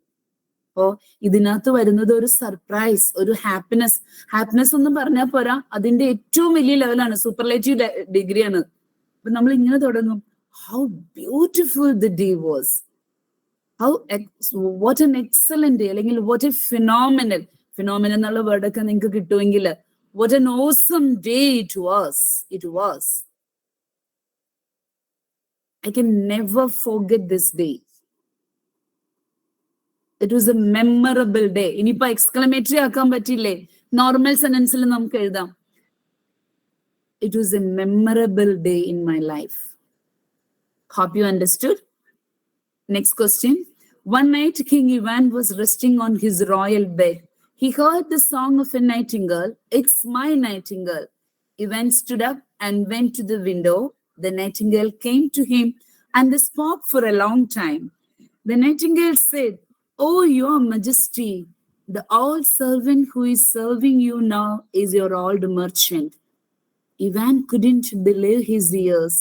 അപ്പോ ഇതിനകത്ത് വരുന്നത് ഒരു സർപ്രൈസ്, ഒരു ഹാപ്പിനെസ് ഒന്നും പറഞ്ഞാൽ പോരാ, അതിന്റെ ഏറ്റവും വലിയ ലെവലാണ്, സൂപ്പർലേറ്റീവ് ഡിഗ്രിയാണ്. അപ്പൊ നമ്മൾ ഇങ്ങനെ തുടങ്ങും, how beautiful the day was. What an excellent day, അല്ലെങ്കിൽ what a phenomenal എന്നുള്ള വേർഡൊക്കെ നിങ്ങൾക്ക് കിട്ടുമെങ്കിൽ, what an awesome day it was. I can never forget this day. It was a memorable day. ഇനിയിപ്പോ എക്സ്ക്ലമേറ്ററി ആക്കാൻ പറ്റില്ലേ, നോർമൽ സെന്റൻസിൽ നമുക്ക് എഴുതാം, it was a memorable day in my life. Hope you understood. Next question. One night King Ivan was resting on his royal bed. He heard the song of a nightingale. It's my nightingale. Ivan stood up and went to the window. The nightingale came to him and they spoke for a long time. The nightingale said, "Oh, your majesty, the old servant who is serving you now is your old merchant." Ivan couldn't believe his ears.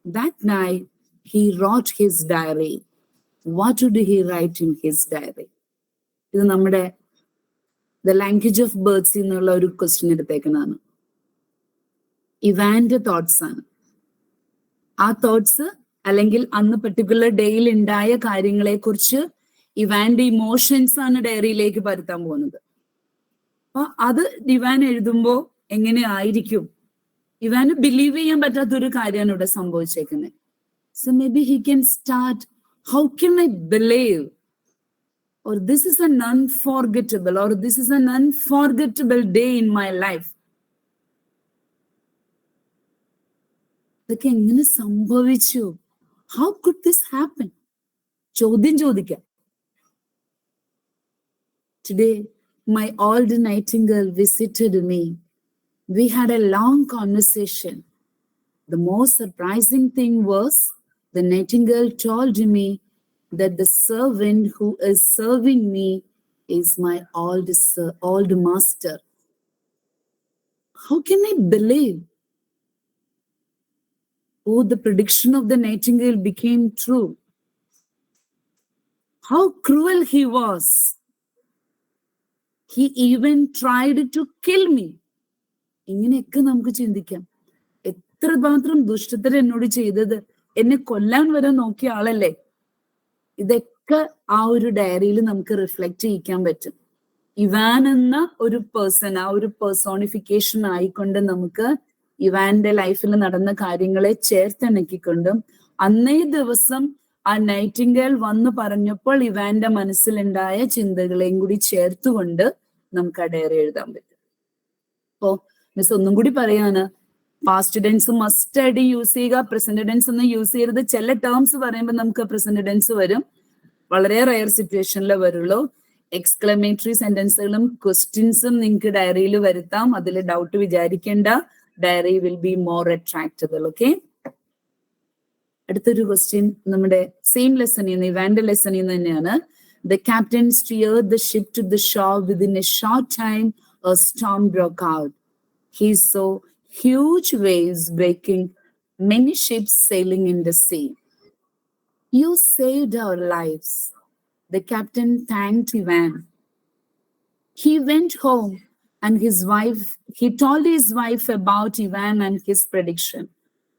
That night, he wrote his diary. What did he write in his diary? ഇത് നമ്മുടെ the language of birds എന്നുള്ള ഒരു question എടുത്തേക്കുന്നതാണ്. ഇവാന്റെ thoughts ആണ്. ആ thoughts അല്ലെങ്കിൽ അന്ന് particular ഡേയിൽ ഉണ്ടായ കാര്യങ്ങളെ കുറിച്ച് ഇവാന്റെ ഇമോഷൻസ് ആണ് ഡയറിയിലേക്ക് പരത്താൻ പോകുന്നത്. അപ്പൊ അത് ഇവാൻ എഴുതുമ്പോ എങ്ങനെ ആയിരിക്കും? ഇവാന് ബിലീവ് ചെയ്യാൻ പറ്റാത്തൊരു കാര്യമാണ് ഇവിടെ സംഭവിച്ചേക്കുന്നത്. So maybe he can start, how can I believe, or this is an unforgettable, or this is an unforgettable day in my life. ഇതൊക്കെ എങ്ങനെ സംഭവിച്ചു? How could this happen? ചോദ്യം ചോദിക്കാം. Today, my old nightingale visited me. We had a long conversation. The most surprising thing was the nightingale told me that the servant who is serving me is my old master. How can I believe? Oh, the prediction of the nightingale became true. How cruel he was. He even tried to kill me. ഇങ്ങനെയൊക്കെ നമുക്ക് ചിന്തിക്കാം. എത്രമാത്രം ദുഷ്ടത്തരം എന്നോട് ചെയ്തത്, എന്നെ കൊല്ലാൻ വരെ നോക്കിയ ആളല്ലേ. ഇതൊക്കെ ആ ഒരു ഡയറിയിൽ നമുക്ക് റിഫ്ലക്ട് ചെയ്യിക്കാൻ പറ്റും. ഇവാൻ എന്ന ഒരു പേഴ്സൺ, ആ ഒരു പേഴ്സോണിഫിക്കേഷൻ ആയിക്കൊണ്ട് നമുക്ക് ഇവാന്റെ ലൈഫിൽ നടന്ന കാര്യങ്ങളെ ചേർത്തിണക്കിക്കൊണ്ടും അന്നേ ദിവസം ആ നൈറ്റിംഗേൽ വന്ന് പറഞ്ഞപ്പോൾ ഇവാന്റെ മനസ്സിലുണ്ടായ ചിന്തകളെയും കൂടി ചേർത്തുകൊണ്ട് നമുക്ക് ആ ഡയറി എഴുതാൻ പറ്റും. അപ്പോ മിസ് ഒന്നും കൂടി പറയാണ്, പാസ്റ്റ് ടെൻസ് മസ്റ്റ് ആയിട്ട് യൂസ് ചെയ്യുക, പ്രസന്റ് ടെൻസ് ഒന്നും യൂസ് ചെയ്യരുത്. ചില ടേംസ് പറയുമ്പോൾ നമുക്ക് പ്രസന്റ് ടെൻസ് വരും, വളരെ റയർ സിറ്റുവേഷനിലേ വരുള്ളൂ. എക്സ്ക്ലമേറ്ററി സെന്റൻസുകളും ക്വസ്റ്റ്യൻസും നിങ്ങൾക്ക് ഡയറിയിൽ വരുത്താം, അതിൽ ഡൗട്ട് വിചാരിക്കേണ്ട. Diary will be more attractable. Okay, അടുത്തൊരു ക്വസ്റ്റ്യൻ നമ്മുടെ സെയിം ലെസണിൽ നിന്ന്, ഇവാന്റെ ലെസണിൽ നിന്ന് തന്നെയാണ്. The captain steered the ship to the shore. Within a short time, a storm broke out. He saw huge waves breaking, many ships sailing in the sea. You saved our lives. The captain thanked Ivan. He went home and he told his wife about Ivan and his prediction.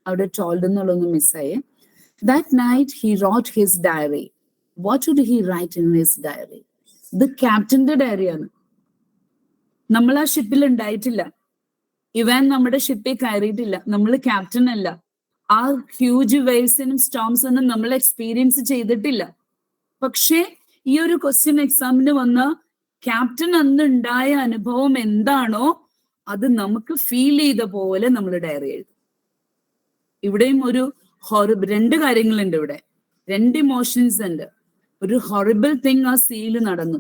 Avade told ennullonu missaye. That night he wrote his diary. What did he write in his diary? The captain's diary ആണ്. നമ്മൾ ആ ഷിപ്പിൽ ഉണ്ടായിട്ടില്ല, Ivan നമ്മുടെ ഷിപ്പിൽ കയറിയിട്ടില്ല, നമ്മൾ captain അല്ല, ആ ഹ്യൂജ് വേവ്സിനും സ്റ്റോംസിനും നമ്മൾ എക്സ്പീരിയൻസ് ചെയ്തിട്ടില്ല. പക്ഷേ ഈ ഒരു ക്വസ്റ്റ്യൻ എക്സാമിന് വന്ന ക്യാപ്റ്റൻ അന്ന് ഉണ്ടായ അനുഭവം എന്താണോ അത് നമുക്ക് ഫീൽ ചെയ്ത പോലെ നമ്മൾ ഡയറി എഴുതും. ഇവിടെയും ഒരു രണ്ട് കാര്യങ്ങളുണ്ട്, ഇവിടെ രണ്ട് ഇമോഷൻസ് ഉണ്ട്. ഒരു ഹൊറിബിൾ തിങ് ആ സീയിൽ നടന്നു,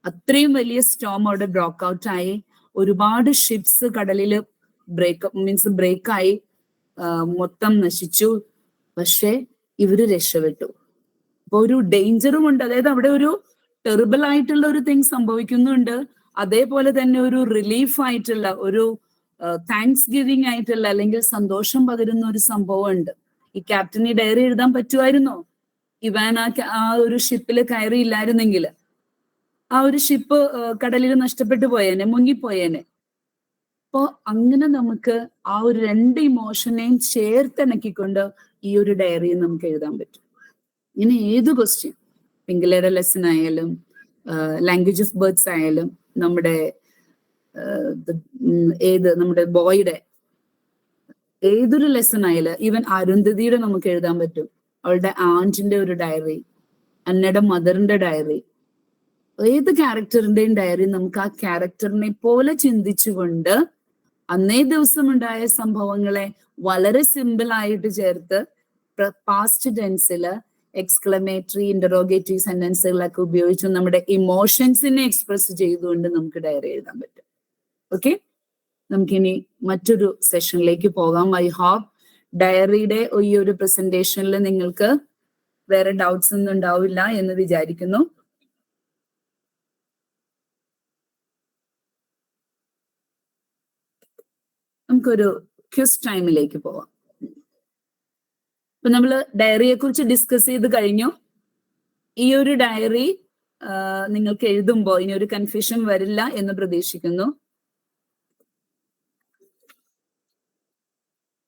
അത്രയും വലിയ സ്റ്റോം അവിടെ ബ്രോക്ക് ഔട്ട് ആയി, ഒരുപാട് ഷിപ്സ് കടലിൽ ബ്രേക്കായി, മൊത്തം നശിച്ചു. പക്ഷെ ഇവര് രക്ഷപ്പെട്ടു. അപ്പൊ ഒരു ഡേഞ്ചറും ഉണ്ട്, അതായത് അവിടെ ഒരു ടെറിബിൾ ആയിട്ടുള്ള ഒരു തിങ് സംഭവിക്കുന്നുണ്ട്, അതേപോലെ തന്നെ ഒരു റിലീഫ് ആയിട്ടുള്ള ഒരു താങ്ക്സ് ഗിവിങ് ആയിട്ടുള്ള അല്ലെങ്കിൽ സന്തോഷം പകരുന്ന ഒരു സംഭവം ഉണ്ട്. ഈ ക്യാപ്റ്റന് ഡയറി എഴുതാൻ പറ്റുമായിരുന്നോ? ഇവാൻ ആ ഒരു ഷിപ്പിൽ കയറിയില്ലായിരുന്നെങ്കിൽ ആ ഒരു ഷിപ്പ് കടലിൽ നഷ്ടപ്പെട്ടു പോയേനെ, മുങ്ങിപ്പോയേനെ. അപ്പോ അങ്ങനെ നമുക്ക് ആ ഒരു രണ്ട് ഇമോഷനെയും ചേർത്തിണക്കിക്കൊണ്ട് ഈ ഒരു ഡയറി നമുക്ക് എഴുതാൻ പറ്റും. ഇങ്ങനെ ഏത് ക്വസ്റ്റ്യൻ, പിങ്കിളയുടെ ലെസൺ ആയാലും ലാംഗ്വേജ് ഓഫ് ബേർഡ്സ് ആയാലും നമ്മുടെ നമ്മുടെ ബോയുടെ ഏതൊരു ലെസൺ ആയാലും, ഈവൻ അരുന്ധതിയുടെ നമുക്ക് എഴുതാൻ പറ്റും, അവളുടെ ആന്റിന്റെ ഒരു ഡയറി, അന്നയുടെ മദറിന്റെ ഡയറി, ഏത് ക്യാരക്ടറിന്റെയും ഡയറി നമുക്ക് ആ ക്യാരക്ടറിനെ പോലെ ചിന്തിച്ചുകൊണ്ട് അന്നേ ദിവസം ഉണ്ടായ സംഭവങ്ങളെ വളരെ സിമ്പിൾ ആയിട്ട് ചേർത്ത് പാസ്റ്റ് ടെൻസിൽ എക്സ്ക്ലമേറ്ററി ഇന്ററോഗേറ്റീവ് സെന്റൻസുകളൊക്കെ ഉപയോഗിച്ച് നമ്മുടെ ഇമോഷൻസിനെ എക്സ്പ്രസ് ചെയ്തുകൊണ്ട് നമുക്ക് ഡയറി എഴുതാൻ പറ്റും. ഓക്കെ, നമുക്കിനി മറ്റൊരു സെഷനിലേക്ക് പോകാം. ഐ ഹോപ്പ് ഡയറിയുടെ ഈ ഒരു പ്രസന്റേഷനിൽ നിങ്ങൾക്ക് വേറെ ഡൗട്ട്സ് ഒന്നും ഉണ്ടാവില്ല എന്ന് വിചാരിക്കുന്നു. നമുക്കൊരു ക്വിസ് ടൈമിലേക്ക് പോവാം. ഇപ്പൊ നമ്മൾ ഡയറിയെ കുറിച്ച് ഡിസ്കസ് ചെയ്ത് കഴിഞ്ഞു. ഈ ഒരു ഡയറി നിങ്ങൾക്ക് എഴുതുമ്പോൾ ഇനി ഒരു കൺഫ്യൂഷൻ വരില്ല എന്ന് പ്രതീക്ഷിക്കുന്നു.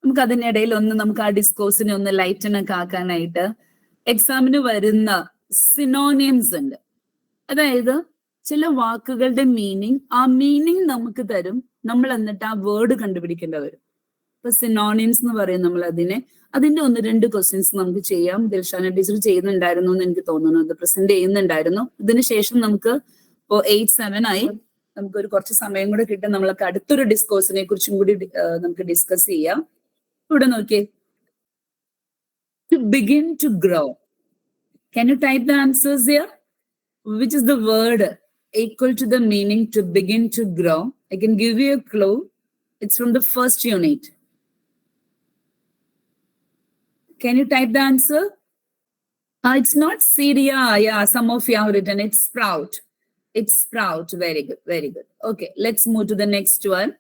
നമുക്ക് അതിനിടയിൽ നമുക്ക് ആ ഡിസ്കോഴ്സിനെ ഒന്ന് ലൈറ്റനൊക്കെ ആക്കാനായിട്ട് എക്സാമിന് വരുന്ന സിനോണിയംസ് ഉണ്ട്. അതായത് ചില വാക്കുകളുടെ മീനിങ്, ആ മീനിങ് നമുക്ക് തരും, നമ്മൾ എന്നിട്ട് ആ വേർഡ് കണ്ടുപിടിക്കേണ്ടി വരും. ഇപ്പൊ സിനോണിംസ് എന്ന് പറയും നമ്മൾ അതിനെ. അതിന്റെ 1-2 ക്വസ്റ്റ്യൻസ് നമുക്ക് ചെയ്യാം. ദിൽഷാന ടീച്ചർ ചെയ്യുന്നുണ്ടായിരുന്നു എന്ന് എനിക്ക് തോന്നുന്നു, അത് പ്രസന്റ് ചെയ്യുന്നുണ്ടായിരുന്നു. ഇതിന് ശേഷം നമുക്ക് ഇപ്പോ 8-7 ആയി, നമുക്കൊരു കുറച്ച് സമയം കൂടെ കിട്ടും. നമ്മളൊക്കെ അടുത്തൊരു ഡിസ്കോഴ്സിനെ കുറിച്ചും കൂടി നമുക്ക് ഡിസ്കസ് ചെയ്യാം. ഇവിടെ നോക്കിയേ, to begin to grow. Can you type the answers here? Which is the word equal to the meaning to begin to grow? I can give you a clue. It's from the first unit. Can you type the answer? It's not seed. Yeah, some of you have written it's sprout. It's sprout. Very good, very good. Okay, let's move to the next one.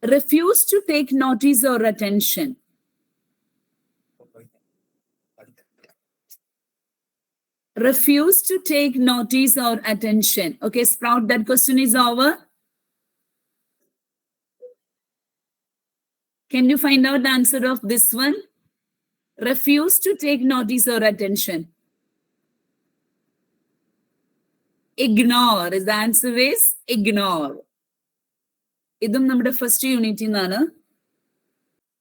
Refuse to take notice or attention. Refuse to take notice or attention. Okay, Sprout, that question is over. Can you find out the answer of this one? Refuse to take notice or attention. Ignore. The answer is ignore. Idum nammade first unit inana.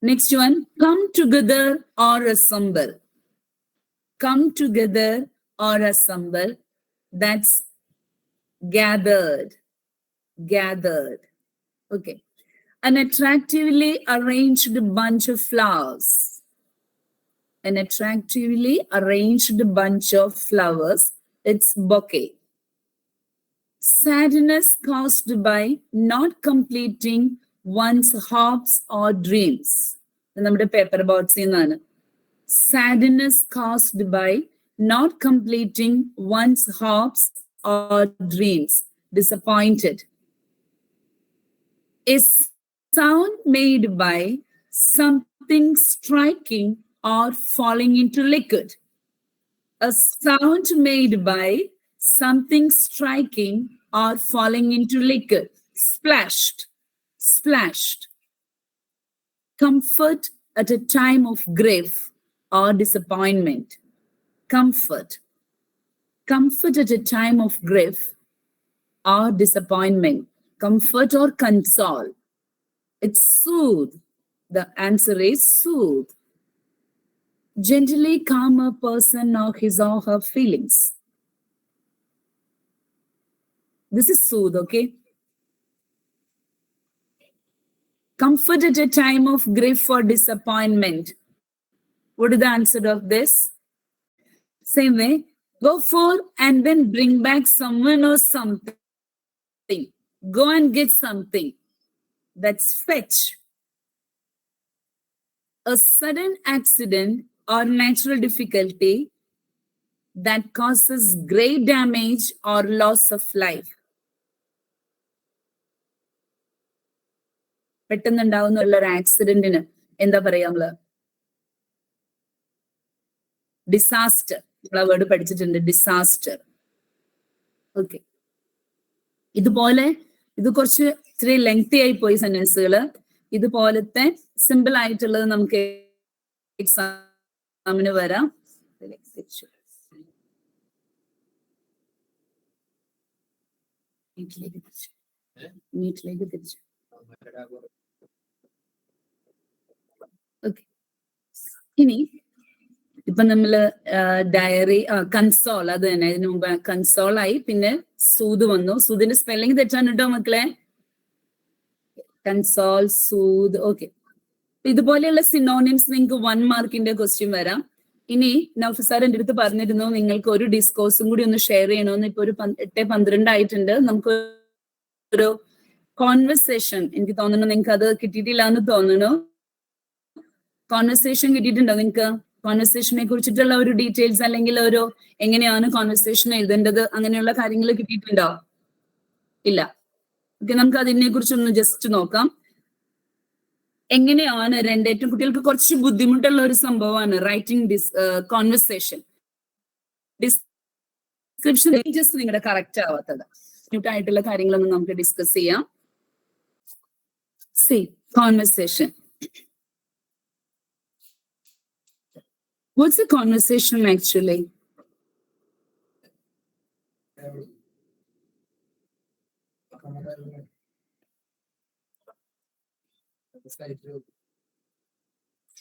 Next one, come together or assemble. Come together or assemble. That's gathered. Gathered. Okay. An attractively arranged bunch of flowers. An attractively arranged bunch of flowers. It's bouquet. Sadness caused by not completing one's hopes or dreams. നമ്മുടെ paper ബോട്ട്സിൽ നിന്നാണ്. Sadness caused by not completing one's hopes or dreams. Disappointed. A sound made by something striking or falling into liquid. A sound made by something striking or falling into liquid. Splashed. Splashed. Comfort at a time of grief or disappointment. Comfort. Comfort at a time of grief or disappointment. Comfort or console. It's soothe. The answer is soothe. Gently calm a person or his or her feelings. This is soothe, okay? Comfort at a time of grief or disappointment. What is the answer of this? Same way, go for and then bring back someone or something. Go and get something. That's fetch. A sudden accident or natural difficulty that causes great damage or loss of life. പെട്ടെന്നുണ്ടാവുന്നുള്ള ഒരു ആക്സിഡന്റിന് എന്താ പറയാ നമ്മള്? Disaster. നമ്മളെ word പഠിച്ചിട്ടുണ്ട്, disaster. Okay, ഇതുപോലെ ഇത് കുറച്ച് ഇത്തിരി ലെങ്തി ആയി പോയി സെന്റൻസുകള്. ഇതുപോലത്തെ സിമ്പിൾ ആയിട്ടുള്ളത് നമുക്ക് എക്സാമിന് വരാം. നീറ്റിലേക്ക് തിരിച്ചു. ഓക്കെ, ഇനി ഇപ്പൊ നമ്മള് ഡയറി, കൺസോൾ, അത് തന്നെ. ഇതിനു മുമ്പ് കൺസോൾ ആയി, പിന്നെ സൂത് വന്നു. സൂതിന്റെ സ്പെല്ലിംഗ് തെറ്റാണ് കേട്ടോ മക്കളെ. കൺസോൾ, സൂത്. ഓക്കെ, ഇതുപോലെയുള്ള സിനോണിംസ് നിങ്ങൾക്ക് 1 മാർക്കിന്റെ ക്വസ്റ്റ്യൻ വരാം. ഇനി നൗഫി സാർ എൻ്റെ അടുത്ത് പറഞ്ഞിരുന്നു നിങ്ങൾക്ക് ഒരു ഡിസ്കോഴ്സും കൂടി ഒന്ന് ഷെയർ ചെയ്യണമെന്ന്. ഇപ്പൊ ഒരു 8:12 ആയിട്ടുണ്ട്. നമുക്ക് ഒരു കോൺവെർസേഷൻ, എനിക്ക് തോന്നുന്നു നിങ്ങൾക്ക് അത് കിട്ടിയിട്ടില്ല എന്ന് തോന്നുന്നു. കോൺവെർസേഷൻ കിട്ടിയിട്ടുണ്ടോ നിങ്ങൾക്ക്? കോൺവെർസേഷനെ കുറിച്ചിട്ടുള്ള ഒരു ഡീറ്റെയിൽസ്, അല്ലെങ്കിൽ ഒരു എങ്ങനെയാണ് കോൺവെർസേഷൻ എഴുതേണ്ടത്, അങ്ങനെയുള്ള കാര്യങ്ങൾ കിട്ടിയിട്ടുണ്ടോ? ഇല്ല. ഓക്കെ, നമുക്ക് അതിനെ കുറിച്ചൊന്ന് ജസ്റ്റ് നോക്കാം. എങ്ങനെയാണ് ഏറ്റവും കുട്ടികൾക്ക് കുറച്ച് ബുദ്ധിമുട്ടുള്ള ഒരു സംഭവമാണ് റൈറ്റിംഗ് കോൺവെർസേഷൻ. ഡിസ്ക്രിപ്ഷൻ ജസ്റ്റ് നിങ്ങളുടെ കറക്റ്റ് ആവാത്തത്. ആയിട്ടുള്ള കാര്യങ്ങളൊന്നും നമുക്ക് ഡിസ്കസ് ചെയ്യാം. C conversation. What's a conversation actually?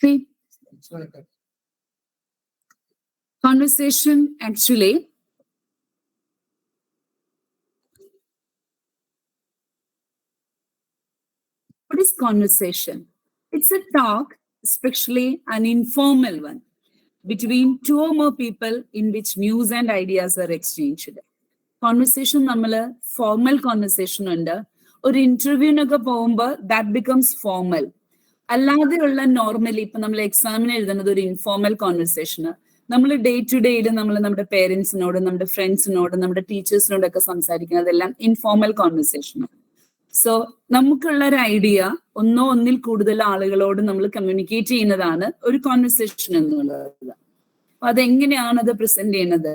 See, conversation actually what is conversation? It's a talk, especially an informal one, between two or more people in which news and ideas are exchanged. Conversation നമ്മള് formal conversation ഉണ്ട്. ഒരു ഇന്റർവ്യൂവിനൊക്കെ പോകുമ്പോൾ that becomes formal. അല്ലാതെയുള്ള normally ഇപ്പൊ നമ്മൾ എക്സാമിന് എഴുതുന്നത് ഒരു ഇൻഫോർമൽ കോൺവെർസേഷന്. നമ്മൾ ഡേ ടു ഡേയിൽ നമ്മൾ നമ്മുടെ പേരൻസിനോട്, നമ്മുടെ ഫ്രണ്ട്സിനോട്, നമ്മുടെ ടീച്ചേഴ്സിനോടൊക്കെ സംസാരിക്കുന്നതെല്ലാം ഇൻഫോർമൽ കോൺവെർസേഷനാണ്. സോ നമുക്കുള്ള ഒരു ഐഡിയ ഒന്നോ ഒന്നിൽ കൂടുതൽ ആളുകളോട് നമ്മൾ കമ്മ്യൂണിക്കേറ്റ് ചെയ്യുന്നതാണ് ഒരു കോൺവെർസേഷൻ എന്നുള്ളത്. അപ്പൊ അതെങ്ങനെയാണ് അത് പ്രസന്റ് ചെയ്യുന്നത്?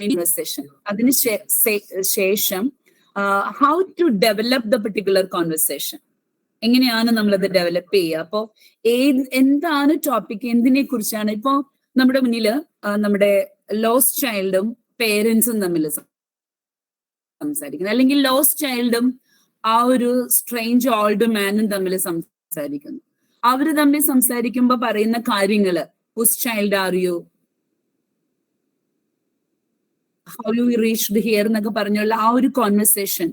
Conversation. അതിന് ശേഷം how to develop the particular conversation, എങ്ങനെയാണ് നമ്മളത് ഡെവലപ്പ് ചെയ്യുക? അപ്പോ എന്താണ് ടോപ്പിക്, എന്തിനെ കുറിച്ചാണ്? ഇപ്പോ നമ്മുടെ മുന്നില് നമ്മുടെ ലോസ്റ്റ് ചൈൽഡും പേരൻസും തമ്മിൽ സംസാരിക്കുന്നത്, അല്ലെങ്കിൽ ലോസ്റ്റ് ചൈൽഡും ആ ഒരു സ്ട്രേഞ്ച് ഓൾഡ് മാനും തമ്മിൽ സംസാരിക്കുന്നു. അവര് തമ്മിൽ സംസാരിക്കുമ്പോ പറയുന്ന കാര്യങ്ങള്, who's child are you, how you reached here എന്നൊക്കെ പറഞ്ഞുള്ള ആ ഒരു കോൺവെർസേഷൻ,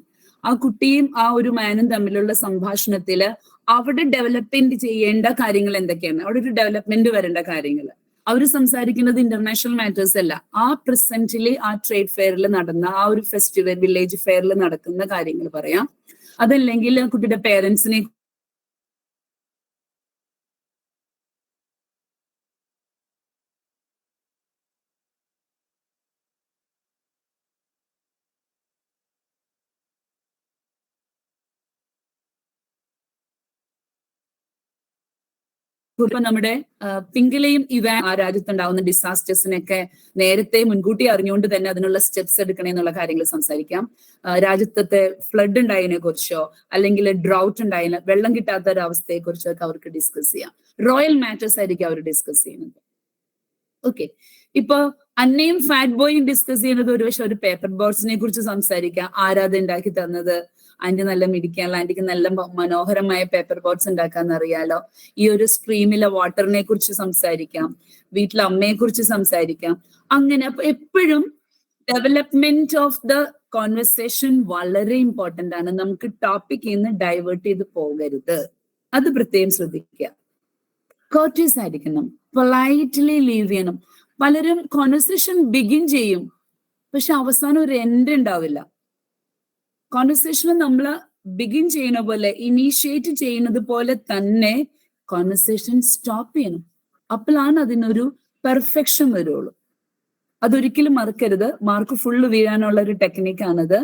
ആ കുട്ടിയും ആ ഒരു മാനും തമ്മിലുള്ള സംഭാഷണത്തില് അവിടെ ഡെവലപ്മെന്റ് ചെയ്യേണ്ട കാര്യങ്ങൾ എന്തൊക്കെയാണ്, അവിടെ ഒരു ഡെവലപ്മെന്റ് വരേണ്ട കാര്യങ്ങൾ. അവർ സംസാരിക്കുന്നത് ഇന്റർനാഷണൽ മാറ്റേഴ്സ് അല്ല, ആ പ്രസന്റില് ആ ട്രേഡ് ഫെയറിൽ നടന്ന ആ ഒരു ഫെസ്റ്റിവൽ, വില്ലേജ് ഫെയറിൽ നടക്കുന്ന കാര്യങ്ങൾ പറയാം. അതല്ലെങ്കിൽ കുട്ടിയുടെ പേരൻസിനെ ഇപ്പൊ നമ്മുടെ പിങ്കിലെയും ആ രാജ്യത്തുണ്ടാവുന്ന ഡിസാസ്റ്റേഴ്സിനൊക്കെ നേരത്തെ മുൻകൂട്ടി അറിഞ്ഞുകൊണ്ട് തന്നെ അതിനുള്ള സ്റ്റെപ്സ് എടുക്കണേ എന്നുള്ള കാര്യങ്ങൾ സംസാരിക്കാം. രാജ്യത്തെ ഫ്ലഡ് ഉണ്ടായതിനെ കുറിച്ചോ അല്ലെങ്കിൽ ഡ്രൗട്ട് ഉണ്ടായതിന് വെള്ളം കിട്ടാത്ത ഒരു അവസ്ഥയെ കുറിച്ചോ ഒക്കെ അവർക്ക് ഡിസ്കസ് ചെയ്യാം. റോയൽ മാറ്റേഴ്സ് ആയിരിക്കും അവർ ഡിസ്കസ് ചെയ്യുന്നത്. ഓക്കെ, ഇപ്പൊ അന്നയും ഫാറ്റ് ബോയും ഡിസ്കസ് ചെയ്യുന്നത് ഒരുപക്ഷെ ഒരു പേപ്പർ ബോട്ട്സിനെ കുറിച്ച് സംസാരിക്കാം. ആരാത് ഉണ്ടാക്കി തന്നത്? ആന്റി നല്ല മിടിക്കാനുള്ള, ആന്റിക്ക് നല്ല മനോഹരമായ പേപ്പർ ബോട്ട്സ് ഉണ്ടാക്കാന്ന് അറിയാലോ. ഈ ഒരു സ്ട്രീമിലെ വാട്ടറിനെ കുറിച്ച് സംസാരിക്കാം, വീട്ടിലെ അമ്മയെ കുറിച്ച് സംസാരിക്കാം. അങ്ങനെ അപ്പൊ എപ്പോഴും ഡെവലപ്മെന്റ് ഓഫ് ദ കോൺവെർസേഷൻ വളരെ ഇമ്പോർട്ടന്റ് ആണ്. നമുക്ക് ടോപ്പിക്കിൽ നിന്ന് ഡൈവേർട്ട് ചെയ്ത് പോകരുത്, അത് പ്രത്യേകം ശ്രദ്ധിക്കുക. കോർട്ടീസ് ആയിരിക്കണം, പൊളൈറ്റ്ലി ലീവ് ചെയ്യണം. പലരും കോൺവെർസേഷൻ ബിഗിൻ ചെയ്യും, പക്ഷെ അവസാനം ഒരു എൻഡ് ഉണ്ടാവില്ല. കോൺവെർസേഷൻ നമ്മൾ ബിഗിൻ ചെയ്യുന്ന പോലെ, ഇനീഷ്യേറ്റ് ചെയ്യുന്നത് പോലെ തന്നെ കോൺവെർസേഷൻ സ്റ്റോപ്പ് ചെയ്യണം. അപ്പോഴാണ് അതിനൊരു പെർഫെക്ഷൻ വരുള്ളൂ. അതൊരിക്കലും മറക്കരുത്. മാർക്ക് ഫുള്ള് വീഴാനുള്ള ഒരു ടെക്നിക്കാണിത്.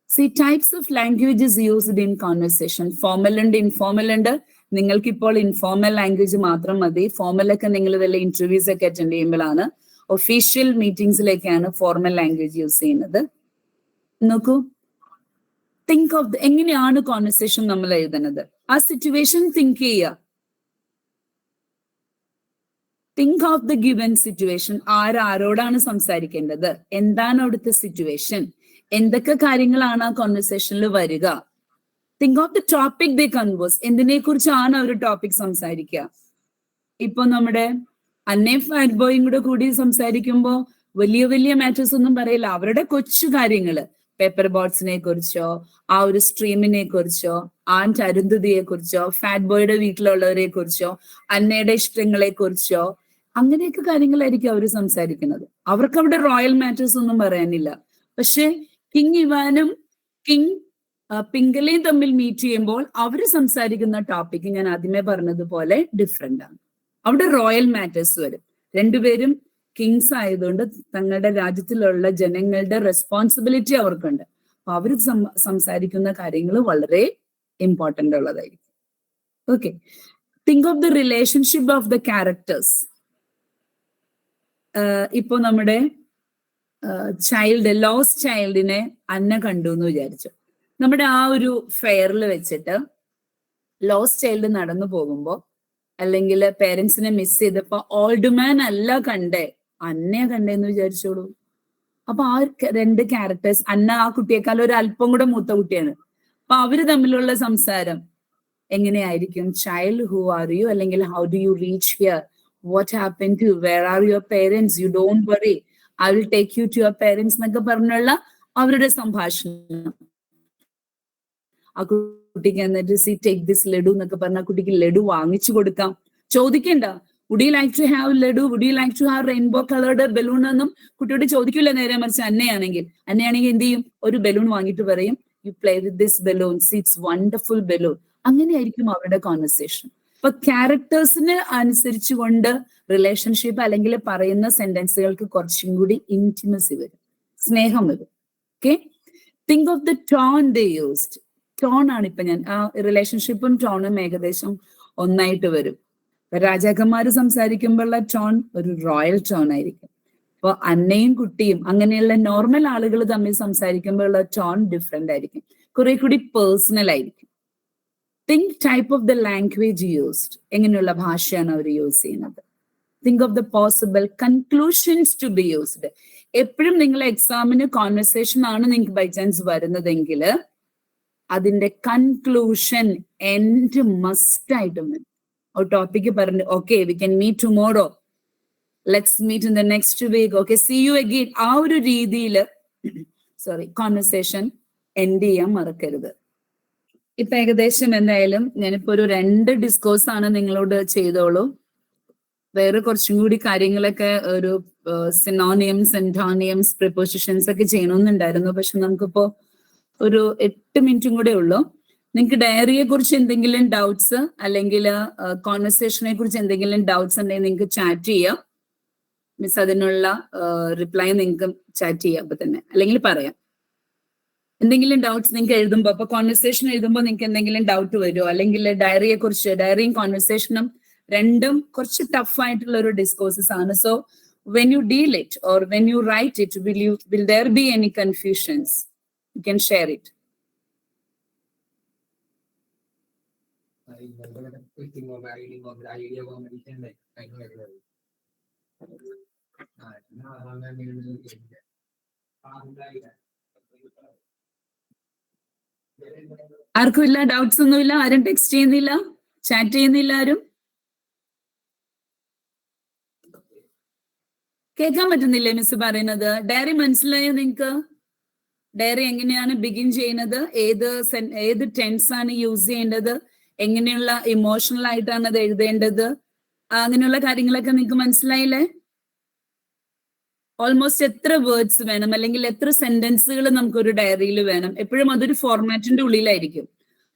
See, types of languages used in conversation. Formal ഉണ്ട്, ഇൻഫോർമൽ ഉണ്ട്. നിങ്ങൾക്ക് ഇപ്പോൾ ഇൻഫോർമൽ ലാംഗ്വേജ് മാത്രം മതി. ഫോർമലൊക്കെ നിങ്ങൾ വല്ല ഇന്റർവ്യൂസ് ഒക്കെ അറ്റൻഡ് ചെയ്യുമ്പോഴാണ്, ഒഫീഷ്യൽ മീറ്റിംഗ്സിലേക്കാണ് ഫോർമൽ ലാംഗ്വേജ് യൂസ് ചെയ്യുന്നത്. നോക്കൂ, തിങ്ക് ഓഫ് എങ്ങനെയാണ് കോൺവെർസേഷൻ നമ്മൾ എഴുതുന്നത്? ആ സിറ്റുവേഷൻ തിങ്ക് ചെയ്യുക. Think of the given situation. ആരോടാണ് സംസാരിക്കേണ്ടത്? എന്താണ് അവിടുത്തെ സിറ്റുവേഷൻ? എന്തൊക്കെ കാര്യങ്ങളാണ് ആ കോൺവെർസേഷനിൽ വരിക? Think of the topic they converse. എന്തിനെ കുറിച്ചാണ് അവർ ടോപ്പിക് സംസാരിക്കുക? ഇപ്പൊ നമ്മുടെ അന്നയും ഫാറ്റ് ബോയും കൂടി സംസാരിക്കുമ്പോൾ വലിയ വലിയ മാറ്റേഴ്സ് ഒന്നും പറയില്ല. അവരുടെ കൊച്ചു കാര്യങ്ങള്, പേപ്പർ ബോട്ട്സിനെ കുറിച്ചോ, ആ ഒരു സ്ട്രീമിനെ കുറിച്ചോ, ആൻറ്റ് അരുന്ധതിയെ കുറിച്ചോ, ഫാറ്റ് ബോയുടെ വീട്ടിലുള്ളവരെ കുറിച്ചോ, അന്നയുടെ ഇഷ്ടങ്ങളെ കുറിച്ചോ, അങ്ങനെയൊക്കെ കാര്യങ്ങളായിരിക്കും അവർ സംസാരിക്കുന്നത്. അവർക്ക് അവിടെ റോയൽ മാറ്റേഴ്സ് ഒന്നും പറയാനില്ല. പക്ഷെ കിങ് ഇവാനും കിങ് പിംഗലയും തമ്മിൽ മീറ്റ് ചെയ്യുമ്പോൾ അവര് സംസാരിക്കുന്ന ടോപ്പിക് ഞാൻ ആദ്യമേ പറഞ്ഞതുപോലെ ഡിഫറെന്റ് ആണ്. അവിടെ റോയൽ മാറ്റേഴ്സ് വരും. രണ്ടുപേരും കിങ്സ് ആയതുകൊണ്ട് തങ്ങളുടെ രാജ്യത്തിലുള്ള ജനങ്ങളുടെ റെസ്പോൺസിബിലിറ്റി അവർക്കുണ്ട്. അപ്പൊ അവർ സംസാരിക്കുന്ന കാര്യങ്ങൾ വളരെ ഇമ്പോർട്ടന്റ് ഉള്ളതായിരിക്കും. Okay, think of the relationship of the characters. ഇപ്പൊ നമ്മുടെ ലോസ്റ്റ് ചൈൽഡിനെ അന്ന കണ്ടു എന്ന് വിചാരിച്ചു. നമ്മുടെ ആ ഒരു ഫെയറിൽ വെച്ചിട്ട് ലോസ്റ്റ് ചൈൽഡ് നടന്നു പോകുമ്പോ, അല്ലെങ്കിൽ പേരൻസിനെ മിസ് ചെയ്തപ്പോ ഓൾഡ് മാൻ അല്ല കണ്ടേ, അന്നയെ കണ്ടേന്ന് വിചാരിച്ചോളൂ. അപ്പൊ ആ രണ്ട് ക്യാരക്ടേഴ്സ്, അന്ന ആ കുട്ടിയേക്കാൾ ഒരു അല്പം കൂടെ മൂത്ത കുട്ടിയാണ്. അപ്പൊ അവര് തമ്മിലുള്ള സംസാരം എങ്ങനെയായിരിക്കും? ചൈൽഡ്, ഹു ആർ യു, അല്ലെങ്കിൽ how do you reach here, what happen to, where are your parents, you don't worry, I will take you to your parents എന്നൊക്കെ പറഞ്ഞുള്ള അവരുടെ സംഭാഷണം. ആ കുട്ടിക്ക് എന്നിട്ട് സി ടേക്ക് ദിസ് ലഡു എന്നൊക്കെ പറഞ്ഞ കുട്ടിക്ക് ലഡു വാങ്ങിച്ചു കൊടുക്കാം. ചോദിക്കണ്ട, would you like to have laddu, would you like to have rainbow coloured balloon എന്നും കുട്ടിയോട് ചോദിക്കില്ല. നേരെ മറിച്ച് അന്നയാണെങ്കിൽ എന്ത് ചെയ്യും? ഒരു ബലൂൺ വാങ്ങിയിട്ട് പറയും, you play with this balloon, it's wonderful balloon. അങ്ങനെയായിരിക്കും അവരുടെ കോൺവെർസേഷൻ. അപ്പൊ ക്യാരക്ടേഴ്സിന് അനുസരിച്ചുകൊണ്ട് റിലേഷൻഷിപ്പ് അല്ലെങ്കിൽ പറയുന്ന സെന്റൻസുകൾക്ക് കുറച്ചും കൂടി ഇന്റിമസി വരും, സ്നേഹം വരും. Okay, think of the tone they used. Tone ആണ് ഇപ്പൊ ഞാൻ ആ റിലേഷൻഷിപ്പും ടോണും ഏകദേശം ഒന്നായിട്ട് വരും. രാജാക്കന്മാര് സംസാരിക്കുമ്പോഴുള്ള ടോൺ ഒരു റോയൽ ടോൺ ആയിരിക്കും. അപ്പൊ അന്നയും കുട്ടിയും അങ്ങനെയുള്ള നോർമൽ ആളുകൾ തമ്മിൽ സംസാരിക്കുമ്പോഴുള്ള ടോൺ ഡിഫറെന്റ് ആയിരിക്കും, കുറെ കൂടി പേഴ്സണൽ ആയിരിക്കും. Think type of the language used, എങ്ങനെയുള്ള ഭാഷയാണ് അവർ യൂസ് ചെയ്യുന്നത്. Think of the possible conclusions to be used. എപ്പോഴും നിങ്ങൾ എക്സാമിന് കോൺവെർസേഷൻ ആണ് നിങ്ങൾക്ക് ബൈ ചാൻസ് വരുന്നതെങ്കിൽ അതിന്റെ കൺക്ലൂഷൻ എൻഡ് മസ്റ്റ് ആയിട്ടും വരും. ഒരു ടോപ്പിക്ക് പറഞ്ഞു, okay we can meet tomorrow, let's meet in the next week, okay see you again, ആ ഒരു രീതിയിൽ കോൺവെർസേഷൻ എൻഡ് ചെയ്യാൻ മറക്കരുത്. ഇപ്പൊ ഏകദേശം എന്തായാലും ഞാനിപ്പോ ഒരു 2 ഡിസ്കോഴ്സ് ആണ് നിങ്ങളോട് ചെയ്തോളൂ. വേറെ കുറച്ചും കൂടി കാര്യങ്ങളൊക്കെ ഒരു സിനോണിയംസ്, എൻറ്റോണിയംസ്, പ്രിപ്പോസിഷൻസ് ഒക്കെ ചെയ്യണമെന്നുണ്ടായിരുന്നു. പക്ഷെ നമുക്കിപ്പോ ഒരു 8 മിനിറ്റും കൂടെ ഉള്ളൂ. നിങ്ങൾക്ക് ഡയറിയെ കുറിച്ച് എന്തെങ്കിലും ഡൗട്ട്സ് അല്ലെങ്കിൽ കോൺവെർസേഷനെ കുറിച്ച് എന്തെങ്കിലും ഡൗട്ട്സ് ഉണ്ടെങ്കിൽ നിങ്ങൾക്ക് ചാറ്റ് ചെയ്യാം. മിസ് അതിനുള്ള റിപ്ലൈ നിങ്ങൾക്ക് ചാറ്റ് ചെയ്യാം അപ്പൊ തന്നെ, അല്ലെങ്കിൽ പറയാം. എന്തെങ്കിലും ഡൗട്ട്സ് നിങ്ങൾക്ക് എഴുതുമ്പോൾ, അപ്പൊ കോൺവെർസേഷൻ എഴുതുമ്പോൾ നിങ്ങൾക്ക് എന്തെങ്കിലും ഡൗട്ട് വരുമോ, അല്ലെങ്കിൽ ഡയറിയെ കുറിച്ച്, ഡയറിയും കോൺവെർസേഷനും രണ്ടും കുറച്ച് ടഫ് ആയിട്ടുള്ള ഒരു ഡിസ്കോഴ്സസ് ആണ്. So when you deal it or when you write it, will there be any confusions, you can share it. ആർക്കും ഇല്ല, ഡൗട്ട്സ് ഒന്നുമില്ല? ആരും ടെക്സ്റ്റ് ചെയ്യുന്നില്ല, ചാറ്റ് ചെയ്യുന്നില്ല ആരും? കേൾക്കാൻ പറ്റുന്നില്ലേ മിസ് പറയുന്നത്? ഡയറി മനസ്സിലായോ നിങ്ങൾക്ക്? ഡയറി എങ്ങനെയാണ് ബിഗിൻ ചെയ്യുന്നത്, ഏത് ടെൻസ് ആണ് യൂസ് ചെയ്യേണ്ടത്, എങ്ങനെയുള്ള ഇമോഷണൽ ആയിട്ടാണ് അത് എഴുതേണ്ടത്, അങ്ങനെയുള്ള കാര്യങ്ങളൊക്കെ നിങ്ങൾക്ക് മനസ്സിലായില്ലേ? ഓൾമോസ്റ്റ് എത്ര വേർഡ്സ് വേണം, അല്ലെങ്കിൽ എത്ര സെന്റൻസുകൾ നമുക്കൊരു ഡയറിയിൽ വേണം? എപ്പോഴും അതൊരു ഫോർമാറ്റിന്റെ ഉള്ളിലായിരിക്കും.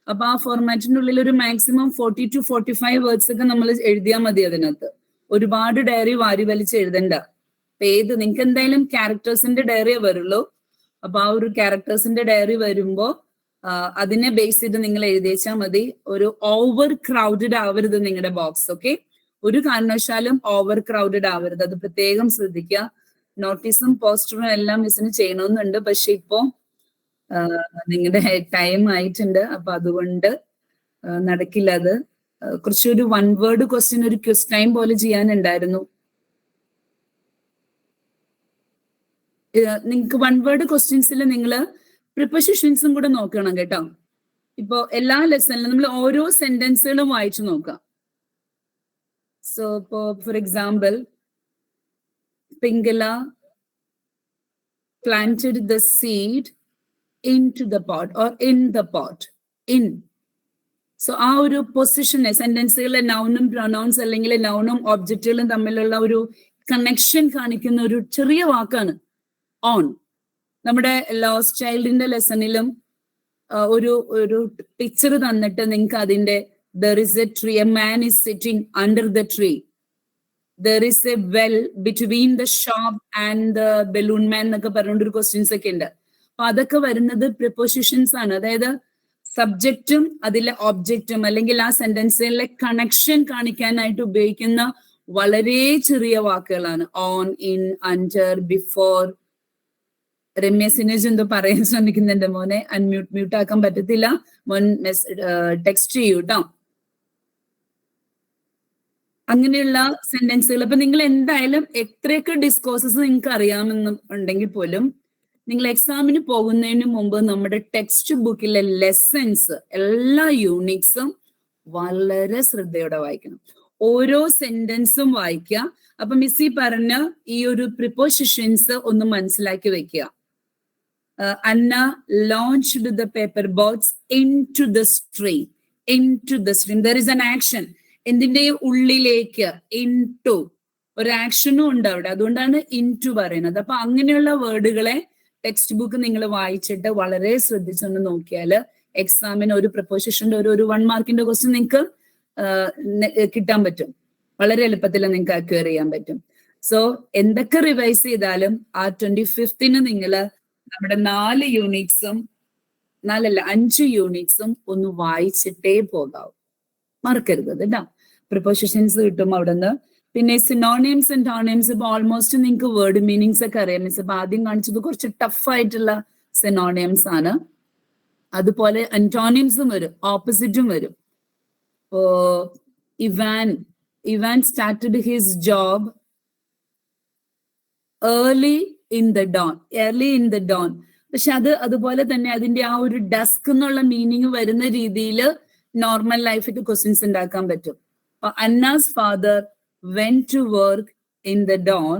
അപ്പൊ ആ ഫോർമാറ്റിന്റെ ഉള്ളിൽ ഒരു മാക്സിമം 40 to 45 വേർഡ്സ് ഒക്കെ നമ്മൾ എഴുതിയാൽ മതി. അതിനകത്ത് ഒരുപാട് ഡയറി വാരി വലിച്ച് എഴുതണ്ട. അപ്പൊ നിങ്ങൾക്ക് എന്തായാലും ക്യാരക്ടേഴ്സിന്റെ ഡയറിയേ വരുള്ളൂ. അപ്പൊ ആ ഒരു ക്യാരക്ടേഴ്സിന്റെ ഡയറി വരുമ്പോ അതിനെ ബേസ് ചെയ്ത് നിങ്ങൾ എഴുതിയേച്ചാൽ മതി. ഒരു ഓവർ ക്രൗഡഡ് ആവരുത് നിങ്ങളുടെ ബോക്സ്. ഓക്കെ, ഒരു കാരണവശാലും ഓവർ ക്രൗഡഡ് ആവരുത്, അത് പ്രത്യേകം ശ്രദ്ധിക്കുക. നോട്ടീസും പോസ്റ്ററും എല്ലാം മിസ്സിന് ചെയ്യണമെന്നുണ്ട്, പക്ഷെ ഇപ്പോ നിങ്ങളുടെ ടൈം ആയിട്ടുണ്ട്, അപ്പൊ അതുകൊണ്ട് നടക്കില്ല. അത് കുറച്ചൊരു 1 വേർഡ് ക്വസ്റ്റ്യൻ, ഒരു ക്വിസ് ടൈം പോലെ ചെയ്യാനുണ്ടായിരുന്നു. നിങ്ങൾക്ക് 1 വേർഡ് ക്വസ്റ്റ്യൻസിൽ നിങ്ങൾ പ്രിപ്പോസിഷൻസും കൂടെ നോക്കണം കേട്ടോ. ഇപ്പോ എല്ലാ ലെസണിലും നമ്മൾ ഓരോ സെന്റൻസുകളും വായിച്ചു നോക്കാം. സോ ഇപ്പോ for example, Pingala planted the seed into the pot or in the pot. In. So ആ ഒരു പൊസിഷനെ, സെന്റൻസുകളിലെ നൗണും പ്രൊനൗൺസ് അല്ലെങ്കിൽ നൗണും ഒബ്ജക്റ്റുകളും തമ്മിലുള്ള ഒരു കണക്ഷൻ കാണിക്കുന്ന ഒരു ചെറിയ വാക്കാണ് ഓൺ. നമ്മുടെ ലോസ്റ്റ് ചൈൽഡിന്റെ ലെസണിലും ഒരു പിക്ചർ തന്നിട്ട് നിങ്ങൾക്ക് അതിന്റെ there is a tree, a man is sitting under the tree, there is a well between the shop and the balloon man എന്നൊക്കെ പറഞ്ഞുകൊണ്ട് ഒരു ക്വസ്റ്റ്യൻസ് ഒക്കെ ഉണ്ട്. അപ്പൊ അതൊക്കെ വരുന്നത് പ്രിപ്പോസിഷൻസ് ആണ്. അതായത് സബ്ജക്റ്റും അതിലെ ഒബ്ജക്റ്റും അല്ലെങ്കിൽ ആ സെന്റൻസിലെ കണക്ഷൻ കാണിക്കാനായിട്ട് ഉപയോഗിക്കുന്ന വളരെ ചെറിയ വാക്കുകളാണ്. On, in, under, before. Ramya സിനേജ് എന്തോ പറയാൻ ശ്രമിക്കുന്നുണ്ട് മോനെ, മ്യൂട്ട് ആക്കാൻ പറ്റത്തില്ല മോൻ, ടെക്സ്റ്റ് ചെയ്യൂ കേട്ടോ. അങ്ങനെയുള്ള സെന്റൻസുകൾ. അപ്പൊ നിങ്ങൾ എന്തായാലും എത്രയൊക്കെ ഡിസ്കോഴ്സസ് നിങ്ങൾക്ക് അറിയാമെന്നും ഉണ്ടെങ്കിൽ പോലും നിങ്ങൾ എക്സാമിന് പോകുന്നതിന് മുമ്പ് നമ്മുടെ ടെക്സ്റ്റ് ബുക്കിലെ ലെസൺസ് എല്ലാ യൂണിറ്റ്സും വളരെ ശ്രദ്ധയോടെ വായിക്കണം. ഓരോ സെന്റൻസും വായിക്കുക. അപ്പൊ മിസ്സി പറഞ്ഞ ഈ ഒരു പ്രിപ്പോസിഷൻസ് ഒന്ന് മനസ്സിലാക്കി വെക്കുക. അന്ന launched the paper boats into the stream. Into the stream. There is an action. എന്തിന്റെ ഉള്ളിലേക്ക്, into ഒരു ആക്ഷനും ഉണ്ട് അവിടെ. അതുകൊണ്ടാണ് into പറയുന്നത്. അപ്പൊ അങ്ങനെയുള്ള വേർഡുകളെ ടെക്സ്റ്റ് ബുക്ക് നിങ്ങൾ വായിച്ചിട്ട് വളരെ ശ്രദ്ധിച്ചൊന്ന് നോക്കിയാൽ എക്സാമിന് ഒരു പ്രപ്പോസിഷന്റെ ഒരു 1 മാർക്കിന്റെ ക്വസ്റ്റ്യൻ നിങ്ങൾക്ക് കിട്ടാൻ പറ്റും. വളരെ എളുപ്പത്തിൽ നിങ്ങൾക്ക് അക്വയർ ചെയ്യാൻ പറ്റും. സോ എന്തൊക്കെ റിവൈസ് ചെയ്താലും ആ 25th നിങ്ങൾ നമ്മുടെ 4 യൂണിറ്റ്സും 5 യൂണിറ്റ്സും ഒന്ന് വായിച്ചിട്ടേ പോകാവൂ. മറക്കരുത് കേട്ടോ. പ്രിപ്പോസിഷൻസ് കിട്ടും അവിടെ നിന്ന്. പിന്നെ സിനോണിയംസ് ആൻഡ് ടോണിയംസ് ഇപ്പൊ ഓൾമോസ്റ്റ് നിങ്ങൾക്ക് വേർഡ് മീനിങ്സ് ഒക്കെ അറിയാം. മീൻസ് ഇപ്പൊ ആദ്യം കാണിച്ചത് കുറച്ച് ടഫ് ആയിട്ടുള്ള സിനോണിയംസ് ആണ്. അതുപോലെ അന്റോണിയംസും വരും, ഓപ്പോസിറ്റും വരും. Ivan started his job early in the dawn. പക്ഷെ അതുപോലെ തന്നെ അതിന്റെ ആ ഒരു ഡസ്ക് എന്നുള്ള മീനിങ് വരുന്ന രീതിയിൽ നോർമൽ ലൈഫിൽ ക്വസ്റ്റ്യൻസ് ഉണ്ടാക്കാൻ പറ്റും. അന്നാസ് father went to work in the dawn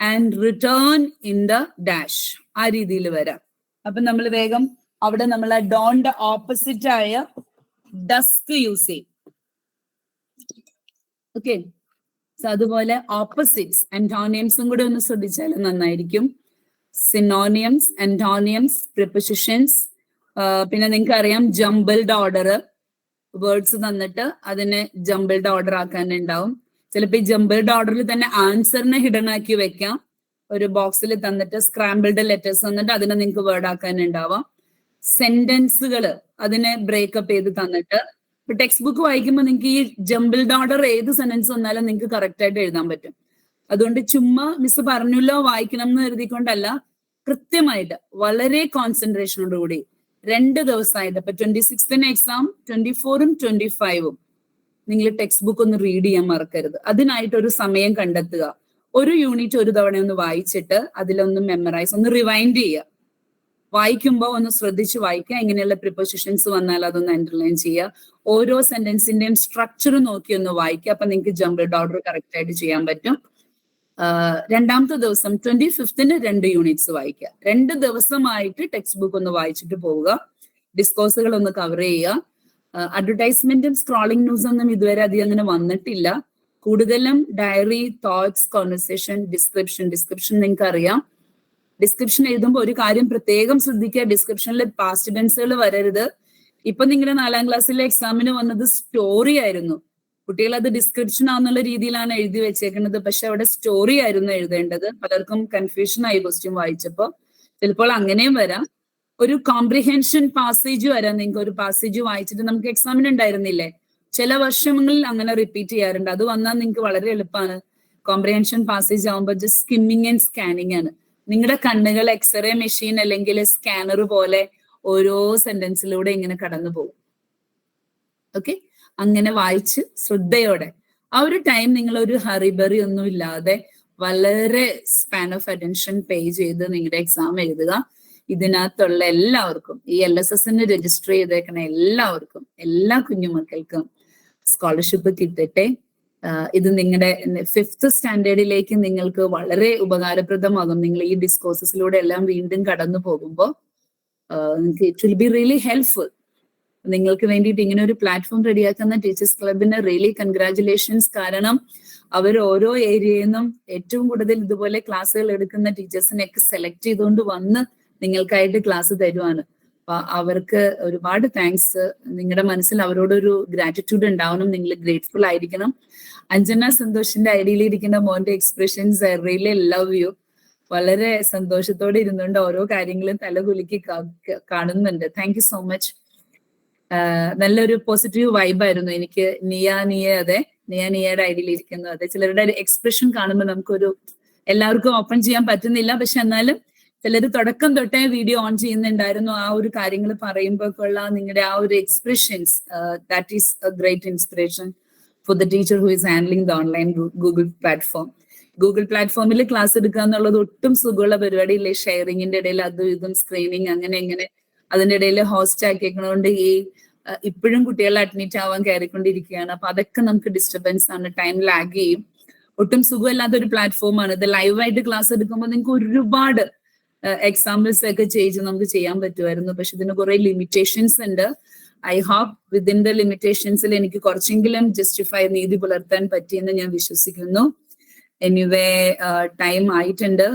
and return in the dash. ആ രീതിയിൽ വരാം. അപ്പൊ നമ്മൾ വേഗം അവിടെ നമ്മൾ ആ ഡോണിന്റെ ഓപ്പോസിറ്റ് ആയ ഡസ്ക് യൂസ് ചെയ്യും. ഓക്കെ. സോ അതുപോലെ ഓപ്പോസിറ്റ്സ് ആന്റോണിയംസും കൂടെ ഒന്ന് ശ്രദ്ധിച്ചാൽ നന്നായിരിക്കും. Synonyms, antonyms, prepositions. പിന്നെ നിങ്ങൾക്ക് അറിയാം ജംബിൾഡ് ഓർഡർ. വേർഡ്സ് തന്നിട്ട് അതിനെ ജംബിൾഡ് ഓർഡർ ആക്കാനുണ്ടാവും. ചിലപ്പോൾ ഈ ജംബിൾഡ് ഓർഡറിൽ തന്നെ ആൻസറിനെ ഹിഡൻ ആക്കി വെക്കാം. ഒരു ബോക്സിൽ തന്നിട്ട് സ്ക്രാമ്പിൾഡ് ലെറ്റേഴ്സ് തന്നിട്ട് അതിനെ നിങ്ങൾക്ക് വേർഡ് ആക്കാനുണ്ടാവാം. സെന്റൻസുകൾ അതിനെ ബ്രേക്കപ്പ് ചെയ്ത് തന്നിട്ട് ഇപ്പൊ ടെക്സ്റ്റ് ബുക്ക് വായിക്കുമ്പോൾ നിങ്ങൾക്ക് ഈ ജംബിൾഡ് ഓർഡർ ഏത് സെന്റൻസ് വന്നാലും നിങ്ങൾക്ക് കറക്റ്റ് ആയിട്ട് എഴുതാൻ പറ്റും. അതുകൊണ്ട് ചുമ്മാ മിസ് പറഞ്ഞല്ലോ വായിക്കണം എന്ന് കരുതിക്കൊണ്ടല്ല, കൃത്യമായിട്ട് വളരെ കോൺസെൻട്രേഷനോടുകൂടി 2 ദിവസമായിട്ട് ഇപ്പൊ 26th എക്സാം, 24ഉം 25ഉം നിങ്ങൾ ടെക്സ്റ്റ് ബുക്ക് ഒന്ന് റീഡ് ചെയ്യാൻ മറക്കരുത്. അതിനായിട്ട് ഒരു സമയം കണ്ടെത്തുക. ഒരു യൂണിറ്റ് ഒരു തവണ ഒന്ന് വായിച്ചിട്ട് അതിലൊന്ന് മെമ്മറൈസ്, ഒന്ന് റിവൈൻഡ് ചെയ്യുക. വായിക്കുമ്പോൾ ഒന്ന് ശ്രദ്ധിച്ച് വായിക്കുക. ഇങ്ങനെയുള്ള പ്രിപ്പോസിഷൻസ് വന്നാൽ അതൊന്ന് അണ്ടർലൈൻ ചെയ്യുക. ഓരോ സെന്റൻസിന്റെയും സ്ട്രക്ചർ നോക്കി ഒന്ന് വായിക്കുക. അപ്പൊ നിങ്ങൾക്ക് ജംബിൾഡ് ഓർഡർ കറക്റ്റ് ആയിട്ട് ചെയ്യാൻ പറ്റും. രണ്ടാമത്തെ ദിവസം 25th 2 യൂണിറ്റ്സ് വായിക്കുക. 2 ദിവസമായിട്ട് ടെക്സ്റ്റ് ബുക്ക് ഒന്ന് വായിച്ചിട്ട് പോവുക. ഡിസ്കോഴ്സുകൾ ഒന്ന് കവർ ചെയ്യുക. അഡ്വർടൈസ്മെന്റും സ്ക്രോളിംഗ് ന്യൂസ് ഒന്നും ഇതുവരെ അധികം അങ്ങനെ വന്നിട്ടില്ല. കൂടുതലും ഡയറി, തോട്ട്സ്, കോൺവെർസേഷൻ, ഡിസ്ക്രിപ്ഷൻ നിങ്ങൾക്ക് അറിയാം. ഡിസ്ക്രിപ്ഷൻ എഴുതുമ്പോൾ ഒരു കാര്യം പ്രത്യേകം ശ്രദ്ധിക്കുക. ഡിസ്ക്രിപ്ഷനിൽ പാസ്റ്റ് ടെൻസുകൾ വരരുത്. ഇപ്പൊ നിങ്ങളുടെ 4ാം ക്ലാസ്സിലെ എക്സാമിന് വന്നത് സ്റ്റോറി ആയിരുന്നു. കുട്ടികൾ അത് ഡിസ്ക്രിപ്ഷൻ ആണെന്നുള്ള രീതിയിലാണ് എഴുതി വെച്ചേക്കുന്നത്. പക്ഷെ അവിടെ സ്റ്റോറി ആയിരുന്നു എഴുതേണ്ടത്. പലർക്കും കൺഫ്യൂഷൻ ആയി ക്വസ്റ്റ്യൻ വായിച്ചപ്പോൾ. ചിലപ്പോൾ അങ്ങനെയും വരാം. ഒരു കോംപ്രിഹെൻഷൻ പാസേജ് വരാം. നിങ്ങൾക്ക് ഒരു പാസേജ് വായിച്ചിട്ട് നമുക്ക് എക്സാമിന് ഉണ്ടായിരുന്നില്ലേ, ചില വർഷങ്ങളിൽ അങ്ങനെ റിപ്പീറ്റ് ചെയ്യാറുണ്ട്. അത് വന്നാൽ നിങ്ങൾക്ക് വളരെ എളുപ്പമാണ്. കോംപ്രിഹെൻഷൻ പാസേജ് ആകുമ്പോൾ ജസ്റ്റ് സ്കിമ്മിങ് ആൻഡ് സ്കാനിങ് ആണ്. നിങ്ങളുടെ കണ്ണുകൾ എക്സ്റേ മെഷീൻ അല്ലെങ്കിൽ സ്കാനർ പോലെ ഓരോ സെന്റൻസിലൂടെ ഇങ്ങനെ കടന്നു പോകും. ഓക്കെ. അങ്ങനെ വായിച്ച് ശ്രദ്ധയോടെ ആ ഒരു ടൈം നിങ്ങൾ ഒരു ഹറിബറി ഒന്നും ഇല്ലാതെ വളരെ സ്പാൻ ഓഫ് അറ്റൻഷൻ പേ ചെയ്ത് നിങ്ങളുടെ എക്സാം എഴുതുക. ഇതിനകത്തുള്ള എല്ലാവർക്കും, ഈ LSSന് രജിസ്റ്റർ ചെയ്തേക്കുന്ന എല്ലാവർക്കും, എല്ലാ കുഞ്ഞുമക്കൾക്കും സ്കോളർഷിപ്പ് കിട്ടട്ടെ. ഇത് നിങ്ങളുടെ 5th സ്റ്റാൻഡേർഡിലേക്ക് നിങ്ങൾക്ക് വളരെ ഉപകാരപ്രദമാകും. നിങ്ങൾ ഈ ഡിസ്കോഴ്സസിലൂടെ എല്ലാം വീണ്ടും കടന്നു പോകുമ്പോൾ it will be really helpful. നിങ്ങൾക്ക് വേണ്ടിയിട്ട് ഇങ്ങനെ ഒരു പ്ലാറ്റ്ഫോം റെഡിയാക്കുന്ന ടീച്ചേഴ്സ് ക്ലബിന് റിയലി കൺഗ്രാറ്റുലേഷൻസ്. കാരണം അവർ ഓരോ ഏരിയയിൽ നിന്നും ഏറ്റവും കൂടുതൽ ഇതുപോലെ ക്ലാസ്സുകൾ എടുക്കുന്ന ടീച്ചേഴ്സിനെയൊക്കെ സെലക്ട് ചെയ്തുകൊണ്ട് വന്ന് നിങ്ങൾക്കായിട്ട് ക്ലാസ് തരുവാണ്. അപ്പൊ അവർക്ക് ഒരുപാട് താങ്ക്സ്. നിങ്ങളുടെ മനസ്സിൽ അവരോടൊരു ഗ്രാറ്റിറ്റ്യൂഡ് ഉണ്ടാവണം. നിങ്ങൾ ഗ്രേറ്റ്ഫുൾ ആയിരിക്കണം. അഞ്ജന സന്തോഷിന്റെ ഐഡിയയിൽ ഇരിക്കുന്ന മോന്റെ expressions I really love you. വളരെ സന്തോഷത്തോടെ ഇരുന്നുകൊണ്ട് ഓരോ കാര്യങ്ങളും തലകുലുക്കി കാണുന്നുണ്ട്. Thank you so much. നല്ലൊരു പോസിറ്റീവ് വൈബായിരുന്നു എനിക്ക്. നിയയുടെ ഐഡിയയിൽ ഇരിക്കുന്നു. അതെ, ചിലരുടെ എക്സ്പ്രഷൻ കാണുമ്പോൾ നമുക്കൊരു എല്ലാവർക്കും ഓപ്പൺ ചെയ്യാൻ പറ്റുന്നില്ല. പക്ഷെ എന്നാലും ചിലർ തുടക്കം തൊട്ടേ വീഡിയോ ഓൺ ചെയ്യുന്നുണ്ടായിരുന്നു. ആ ഒരു കാര്യങ്ങൾ പറയുമ്പോൾ ഉള്ള നിങ്ങളുടെ ആ ഒരു expressions, that is A great inspiration for the teacher who is handling the online Google platform. Google പ്ലാറ്റ്ഫോമിൽ ക്ലാസ് എടുക്കുക എന്നുള്ളത് ഒട്ടും സുഖമുള്ള പരിപാടിയില്ലേ. ഷെയറിങ്ങിന്റെ ഇടയിൽ അതും ഇതും സ്ക്രീനിങ് അങ്ങനെ ഇങ്ങനെ അതിന്റെ ഇടയിൽ ഹോസ്റ്റ് ആക്കിയേക്കുന്നതുകൊണ്ട് ഇപ്പോഴും കുട്ടികളെ അഡ്മിറ്റ് ആവാൻ കയറിക്കൊണ്ടിരിക്കുകയാണ്. അപ്പൊ അതൊക്കെ നമുക്ക് ഡിസ്റ്റർബൻസ് ആണ്, ടൈം ലാഗ് ചെയ്യും. ഒട്ടും സുഖമില്ലാത്ത ഒരു പ്ലാറ്റ്ഫോമാണ് ഇത്. ലൈവായിട്ട് ക്ലാസ് എടുക്കുമ്പോൾ നിങ്ങൾക്ക് ഒരുപാട് എക്സാമ്പിൾസ് ഒക്കെ ചെയ്ത് നമുക്ക് ചെയ്യാൻ പറ്റുമായിരുന്നു. പക്ഷെ ഇതിന് കുറെ ലിമിറ്റേഷൻസ് ഉണ്ട്. ഐ ഹോപ്പ് വിത്തിൻ ദ ലിമിറ്റേഷൻസിൽ എനിക്ക് കുറച്ചെങ്കിലും നീതി പുലർത്താൻ പറ്റിയെന്ന് ഞാൻ വിശ്വസിക്കുന്നു. എനിവേ ടൈം ആയിട്ടുണ്ട്.